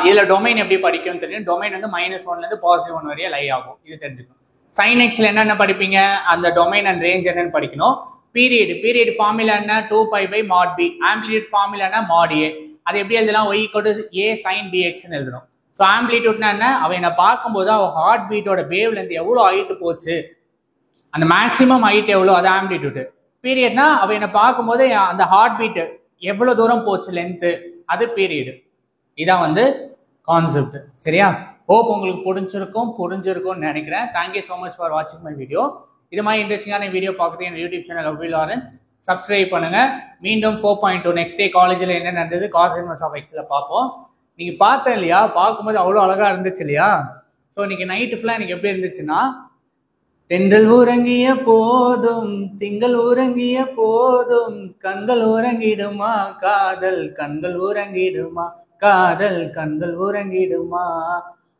இதுல டொமைன் எப்படி படிக்கும் தெரியும். டொமைன் வந்து -1 +1 வரைய லை ஆகும். இது தெரிஞ்சுக்கணும். சைன் எக்ஸ்ல என்னென்ன படிப்பீங்க? அந்த டொமைன் அண்ட் ரேஞ்ச் என்னன்னு படிக்கணும். பீரியட் ஃபார்முலா என்ன? 2π/mod b. ஆம்பிளிடியூட் ஃபார்முலா என்ன? mod a. அது எப்படி எழுதலாம்? y = a sin bx ன்னு எழுதணும். ஸோ ஆம்பிளிடியூட்னா என்ன? அவன் என்னை பார்க்கும்போது அவள் ஹார்ட் பீட்டோட வேவ்ல இருந்து எவ்வளோ ஹைட் போச்சு, அந்த மேக்ஸிமம் ஹைட் எவ்வளோ, அது ஆம்பிளிடியூட். பீரியட்னா அவன் என்னை பார்க்கும்போது அந்த ஹார்ட் பீட் எவ்வளோ தூரம் போச்சு, லென்த்து, அது பீரியடு. இதான் வந்து கான்செப்ட். சரியா? ஹோப் உங்களுக்கு புரிஞ்சிருக்கும்னு நினைக்கிறேன். தேங்க்யூ ஸோ மச் ஃபார் வாட்சிங் மை வீடியோ. இது மாதிரி இன்ட்ரெஸ்டிங்கான வீடியோ பார்க்குறது என் YouTube channel Lovely Lawrence subscribe பண்ணுங்க. மீண்டும் 4.2 நெக்ஸ்ட் டே காலேஜில் என்ன நடந்தது காஸ் இன்வர்ஸ் ஆஃப் எக்ஸில் பார்ப்போம். நீங்கள் பார்த்தேன் இல்லையா, பார்க்கும்போது அவ்வளோ அழகாக இருந்துச்சு இல்லையா? ஸோ இன்னைக்கு நைட்டு ஃபுல்லாக எனக்கு எப்படி இருந்துச்சுன்னா, தென்றல் உறங்கிய போதும் திங்கள் உறங்கிய போதும் கண்கள் உறங்கிடுமா காதல் கண்கள் உறங்கிடுமா காதல் கண்கள் உறங்கிடுமா.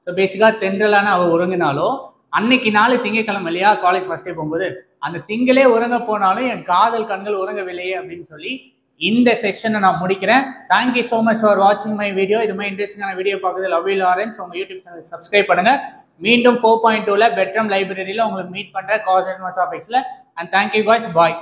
ஸோ பேசிக்காக தென்றலான அவள் உறங்கினாலும் அன்னைக்கு நாள் திங்கக்கிழமை இல்லையா, காலேஜ் ஃபர்ஸ்ட் டே போகும்போது அந்த திங்களே உறங்க போனாலும் என் காதல் கண்கள் உறங்கவில்லையே அப்படின்னு சொல்லி இந்த செஷனை நான் முடிக்கிறேன். தேங்க்யூ ஸோ மச் ஃபார் வாட்சிங் மை வீடியோ. இது மாதிரி இன்ட்ரெஸ்டிங்கான வீடியோ பார்க்குறது லவ்லி லாரன்ஸ். உங்கள் யூடியூப் சேனல் சப்ஸ்கிரைப் பண்ணுங்க. மீண்டும் 4.2 பெட்ரம் லைப்ரரியில் உங்களுக்கு மீட் பண்ணுறேன் காஸ் இன்வர்ஸ் ஆஃப் எக்ஸில். And thank you guys, bye.